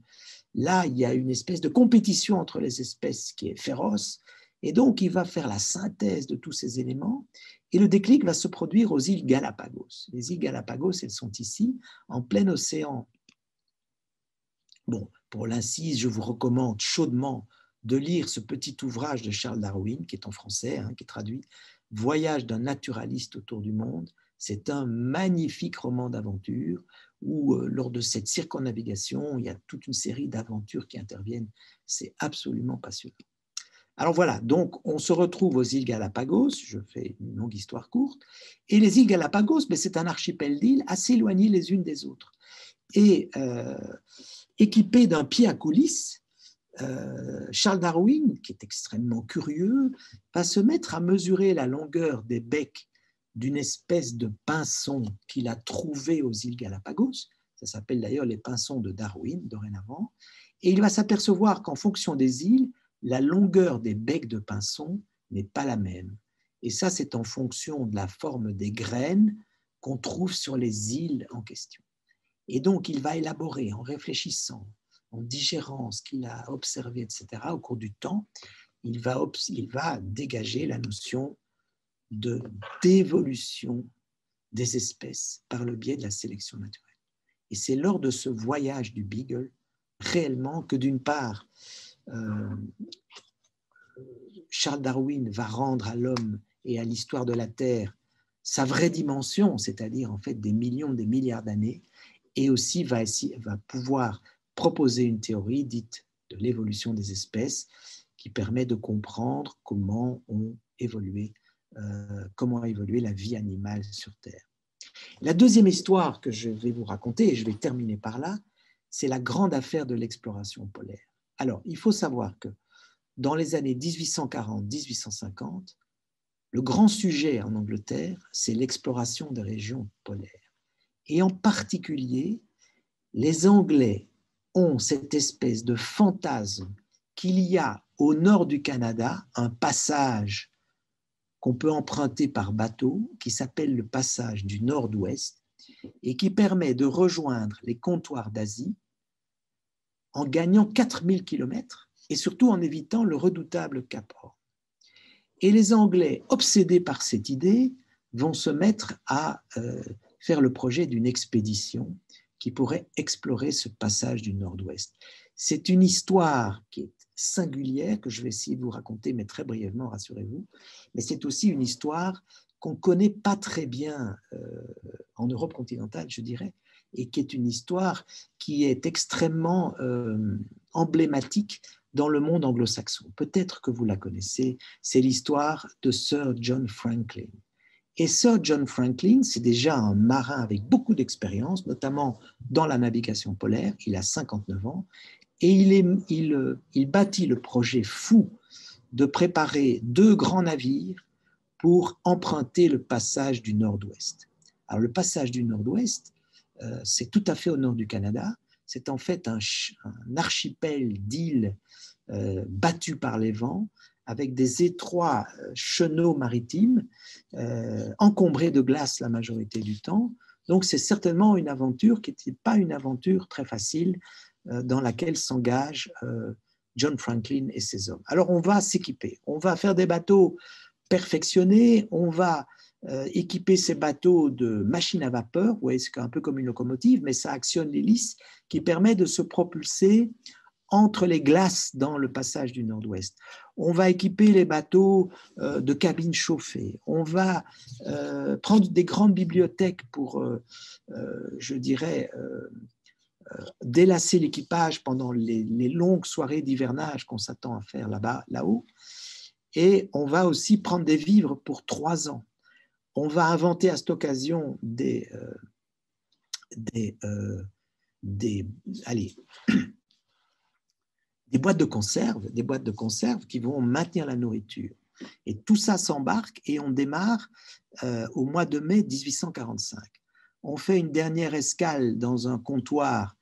là, il y a une espèce de compétition entre les espèces qui est féroce, Et donc, il va faire la synthèse de tous ces éléments et le déclic va se produire aux îles Galapagos. Les îles Galapagos, elles sont ici, en plein océan. Bon, pour l'incise, je vous recommande chaudement de lire ce petit ouvrage de Charles Darwin, qui est en français, qui est traduit, Voyage d'un naturaliste autour du monde. C'est un magnifique roman d'aventure où, lors de cette circonnavigation, il y a toute une série d'aventures qui interviennent. C'est absolument passionnant. Alors voilà, donc on se retrouve aux îles Galapagos, je fais une longue histoire courte, et les îles Galapagos, c'est un archipel d'îles assez éloignées les unes des autres. Et équipé d'un pied à coulisses, Charles Darwin, qui est extrêmement curieux, va se mettre à mesurer la longueur des becs d'une espèce de pinson qu'il a trouvé aux îles Galapagos. Ça s'appelle d'ailleurs les pinsons de Darwin dorénavant. Et il va s'apercevoir qu'en fonction des îles, la longueur des becs de pinson n'est pas la même. Et ça, c'est en fonction de la forme des graines qu'on trouve sur les îles en question. Et donc, il va élaborer en réfléchissant, en digérant ce qu'il a observé, etc., au cours du temps, il va dégager la notion d'évolution des espèces par le biais de la sélection naturelle. Et c'est lors de ce voyage du Beagle, réellement, que d'une part, Charles Darwin va rendre à l'homme et à l'histoire de la Terre sa vraie dimension, c'est-à-dire en fait des millions, des milliards d'années, et aussi va pouvoir proposer une théorie dite de l'évolution des espèces qui permet de comprendre comment a évolué la vie animale sur Terre. La deuxième histoire que je vais vous raconter, et je vais terminer par là, c'est la grande affaire de l'exploration polaire. Alors, il faut savoir que dans les années 1840-1850, le grand sujet en Angleterre, c'est l'exploration des régions polaires. Et en particulier, les Anglais ont cette espèce de fantasme qu'il y a au nord du Canada un passage qu'on peut emprunter par bateau, qui s'appelle le passage du Nord-Ouest, et qui permet de rejoindre les comptoirs d'Asie en gagnant 4000 km et surtout en évitant le redoutable Cap Horn. Et les Anglais, obsédés par cette idée, vont se mettre à faire le projet d'une expédition qui pourrait explorer ce passage du Nord-Ouest. C'est une histoire qui est singulière, que je vais essayer de vous raconter, mais très brièvement, rassurez-vous. Mais c'est aussi une histoire qu'on ne connaît pas très bien en Europe continentale, je dirais, et qui est une histoire qui est extrêmement emblématique dans le monde anglo-saxon. Peut-être que vous la connaissez, c'est l'histoire de Sir John Franklin. Et Sir John Franklin, c'est déjà un marin avec beaucoup d'expérience, notamment dans la navigation polaire. Il a 59 ans et il bâtit le projet fou de préparer 2 grands navires pour emprunter le passage du Nord-Ouest. Alors le passage du Nord-Ouest, c'est tout à fait au nord du Canada. C'est en fait un archipel d'îles battues par les vents, avec des étroits chenaux maritimes, encombrés de glace la majorité du temps. Donc c'est certainement une aventure qui n'était pas une aventure très facile dans laquelle s'engagent John Franklin et ses hommes. Alors on va s'équiper, on va faire des bateaux perfectionnés, on va équiper ces bateaux de machines à vapeur, ouais, c'est un peu comme une locomotive, mais ça actionne l'hélice qui permet de se propulser entre les glaces dans le passage du Nord-Ouest. On va équiper les bateaux de cabines chauffées. On va prendre des grandes bibliothèques pour, je dirais, délasser l'équipage pendant les longues soirées d'hivernage qu'on s'attend à faire là-haut. Et on va aussi prendre des vivres pour 3 ans. On va inventer à cette occasion des boîtes de conserve qui vont maintenir la nourriture. Et tout ça s'embarque et on démarre au mois de mai 1845. On fait une dernière escale dans un comptoir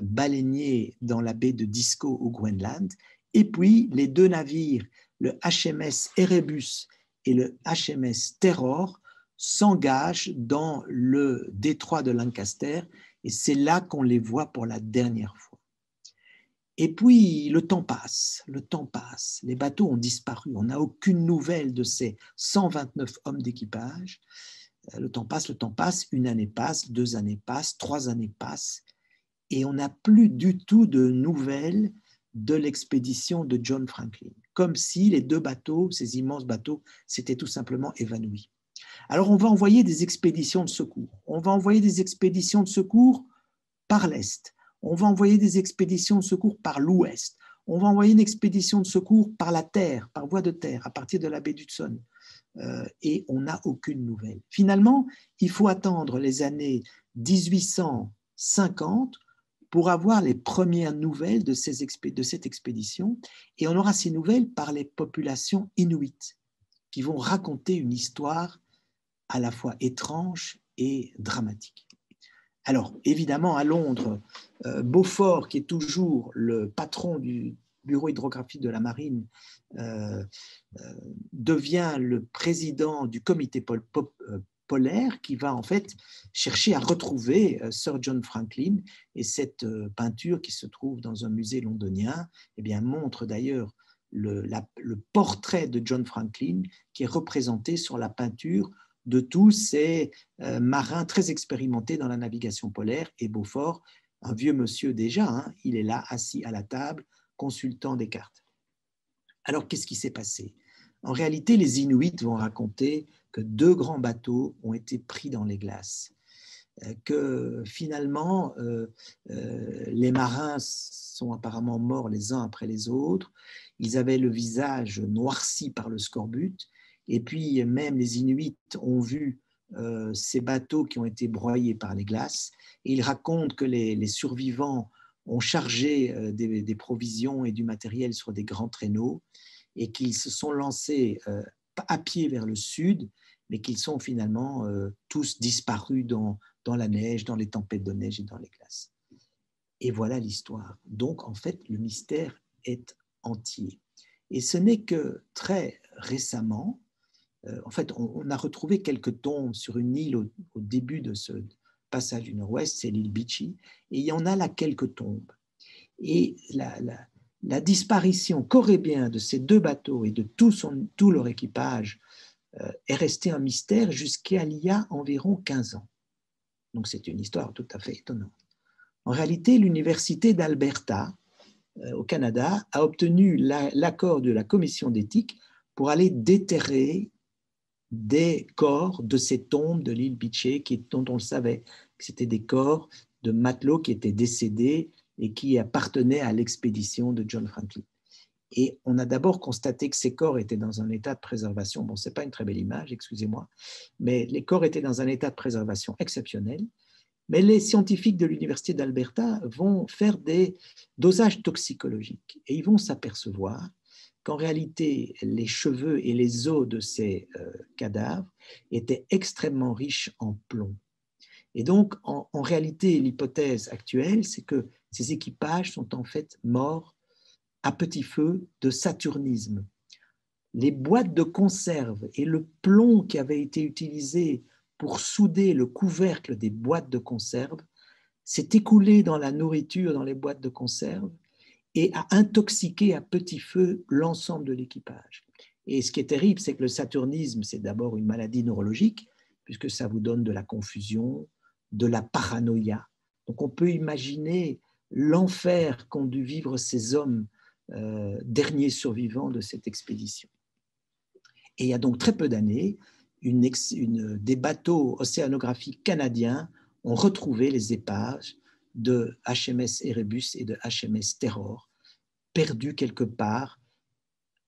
baleinier dans la baie de Disko au Groenland. Et puis, les 2 navires, le HMS Erebus et le HMS Terror, s'engagent dans le détroit de Lancaster et c'est là qu'on les voit pour la dernière fois. Et puis, le temps passe, les bateaux ont disparu, on n'a aucune nouvelle de ces 129 hommes d'équipage. Le temps passe, une année passe, 2 années passent, 3 années passent, et on n'a plus du tout de nouvelles de l'expédition de John Franklin, comme si les 2 bateaux, ces immenses bateaux, s'étaient tout simplement évanouis. Alors, on va envoyer des expéditions de secours. On va envoyer des expéditions de secours par l'Est. On va envoyer des expéditions de secours par l'Ouest. On va envoyer une expédition de secours par la terre, par voie de terre, à partir de la baie d'Hudson. Et on n'a aucune nouvelle. Finalement, il faut attendre les années 1850 pour avoir les premières nouvelles de cette expédition. Et on aura ces nouvelles par les populations inuites qui vont raconter une histoire à la fois étrange et dramatique. Alors, évidemment, à Londres, Beaufort, qui est toujours le patron du bureau hydrographique de la marine, devient le président du comité polaire qui va en fait chercher à retrouver Sir John Franklin. Et cette peinture qui se trouve dans un musée londonien eh bien, montre d'ailleurs le portrait de John Franklin qui est représenté sur la peinture de tous ces marins très expérimentés dans la navigation polaire. Et Beaufort, un vieux monsieur déjà, hein, il est là assis à la table consultant des cartes. Alors qu'est-ce qui s'est passé? En réalité, les Inuits vont raconter que 2 grands bateaux ont été pris dans les glaces, que finalement les marins sont apparemment morts les uns après les autres, ils avaient le visage noirci par le scorbut, et puis même les Inuits ont vu ces bateaux qui ont été broyés par les glaces, et ils racontent que les survivants ont chargé des provisions et du matériel sur des grands traîneaux, et qu'ils se sont lancés à pied vers le sud, mais qu'ils sont finalement tous disparus dans la neige, dans les tempêtes de neige et dans les glaces. Et voilà l'histoire. Donc, en fait, le mystère est entier. Et ce n'est que très récemment, en fait, on a retrouvé quelques tombes sur une île au début de ce passage du Nord-Ouest, c'est l'île Beechey, et il y en a là quelques tombes. Et la disparition corébien de ces 2 bateaux et de tout leur équipage est restée un mystère jusqu'à il y a environ 15 ans. Donc c'est une histoire tout à fait étonnante. En réalité, l'Université d'Alberta, au Canada, a obtenu l'accord de la commission d'éthique pour aller déterrer des corps de ces tombes de l'île Beechey dont on le savait, que c'était des corps de matelots qui étaient décédés et qui appartenaient à l'expédition de John Franklin. Et on a d'abord constaté que ces corps étaient dans un état de préservation. Bon, ce n'est pas une très belle image, excusez-moi, mais les corps étaient dans un état de préservation exceptionnel. Mais les scientifiques de l'Université d'Alberta vont faire des dosages toxicologiques et ils vont s'apercevoir qu'en réalité, les cheveux et les os de ces cadavres étaient extrêmement riches en plomb. Et donc, en réalité, l'hypothèse actuelle, c'est que ces équipages sont en fait morts à petit feu de saturnisme. Les boîtes de conserve et le plomb qui avait été utilisé pour souder le couvercle des boîtes de conserve s'est écoulé dans la nourriture, dans les boîtes de conserve, et a intoxiqué à petit feu l'ensemble de l'équipage. Et ce qui est terrible, c'est que le saturnisme, c'est d'abord une maladie neurologique, puisque ça vous donne de la confusion, de la paranoïa. Donc on peut imaginer l'enfer qu'ont dû vivre ces hommes derniers survivants de cette expédition. Et il y a donc très peu d'années, des bateaux océanographiques canadiens ont retrouvé les épaves de HMS Erebus et de HMS Terror, perdus quelque part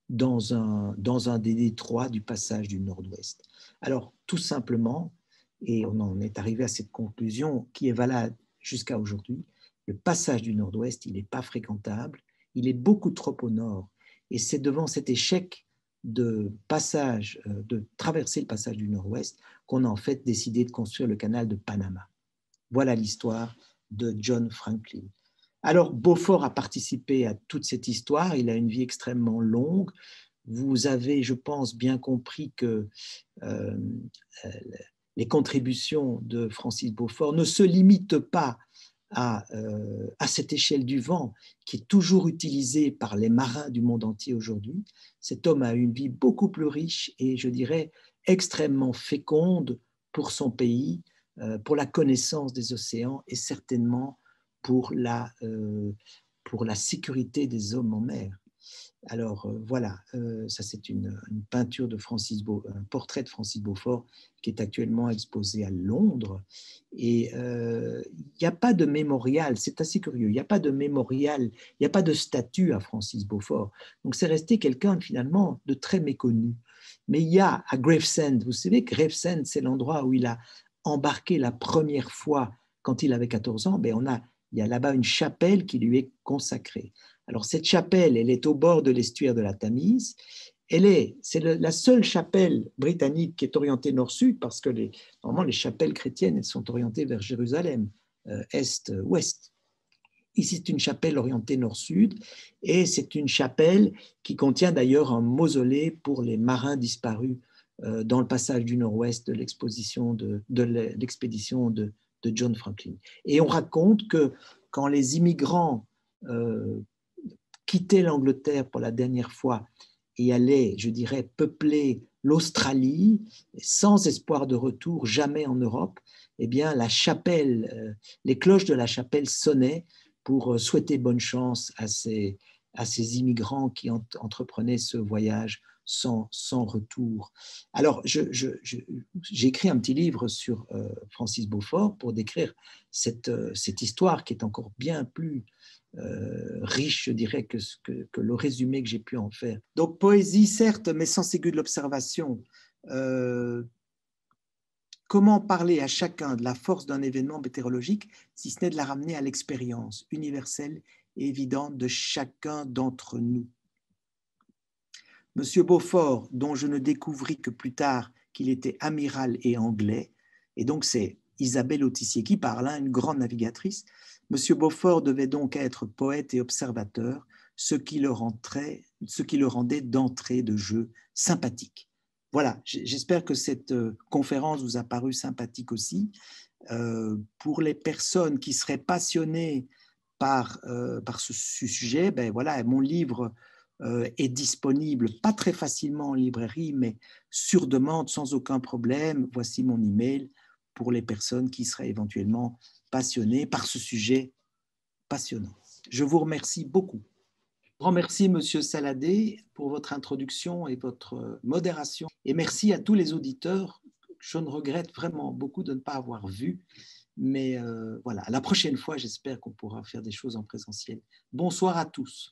dans un des détroits du passage du Nord-Ouest. Alors, tout simplement, et on en est arrivé à cette conclusion qui est valable jusqu'à aujourd'hui, le passage du Nord-Ouest, il n'est pas fréquentable, il est beaucoup trop au nord. Et c'est devant cet échec de traverser le passage du Nord-Ouest qu'on a en fait décidé de construire le canal de Panama. Voilà l'histoire de John Franklin. Alors, Beaufort a participé à toute cette histoire, il a une vie extrêmement longue. Vous avez, je pense, bien compris que les contributions de Francis Beaufort ne se limitent pas à cette échelle du vent qui est toujours utilisée par les marins du monde entier aujourd'hui. Cet homme a une vie beaucoup plus riche et je dirais extrêmement féconde pour son pays, pour la connaissance des océans et certainement pour la sécurité des hommes en mer. Alors voilà, ça c'est une peinture de un portrait de Francis Beaufort qui est actuellement exposé à Londres. Et il n'y a pas de mémorial, c'est assez curieux, il n'y a pas de mémorial, il n'y a pas de statue à Francis Beaufort. Donc c'est resté quelqu'un finalement de très méconnu. Mais il y a à Gravesend, vous savez, Gravesend, c'est l'endroit où il a embarqué la première fois quand il avait 14 ans. Il y a là-bas une chapelle qui lui est consacrée. Alors cette chapelle, elle est au bord de l'estuaire de la Tamise. C'est la seule chapelle britannique qui est orientée nord-sud parce que normalement les chapelles chrétiennes elles sont orientées vers Jérusalem, est-ouest. Ici, c'est une chapelle orientée nord-sud et c'est une chapelle qui contient d'ailleurs un mausolée pour les marins disparus dans le passage du nord-ouest de l'expédition de John Franklin. Et on raconte que quand les immigrants quittaient l'Angleterre pour la dernière fois et allaient, je dirais, peupler l'Australie sans espoir de retour, jamais en Europe, eh bien, la chapelle, les cloches de la chapelle sonnaient pour souhaiter bonne chance à ces immigrants qui entreprenaient ce voyage sans retour. Alors, j'ai écrit un petit livre sur Francis Beaufort pour décrire cette histoire qui est encore bien plus riche, je dirais, que le résumé que j'ai pu en faire. Donc, poésie, certes, mais sans aigu de l'observation. Comment parler à chacun de la force d'un événement météorologique si ce n'est de la ramener à l'expérience universelle et évidente de chacun d'entre nous? Monsieur Beaufort, dont je ne découvris que plus tard qu'il était amiral et anglais, et donc c'est Isabelle Autissier qui parle, hein, une grande navigatrice, Monsieur Beaufort devait donc être poète et observateur, ce qui le rendait d'entrée de jeu sympathique. Voilà, j'espère que cette conférence vous a paru sympathique aussi. Pour les personnes qui seraient passionnées par ce sujet, ben voilà, mon livre est disponible, pas très facilement en librairie, mais sur demande, sans aucun problème. Voici mon email pour les personnes qui seraient éventuellement passionnées par ce sujet passionnant. Je vous remercie beaucoup. Grand merci, Monsieur Saladé, pour votre introduction et votre modération. Et merci à tous les auditeurs. Je ne regrette vraiment beaucoup de ne pas avoir vu. Mais voilà, la prochaine fois, j'espère qu'on pourra faire des choses en présentiel. Bonsoir à tous.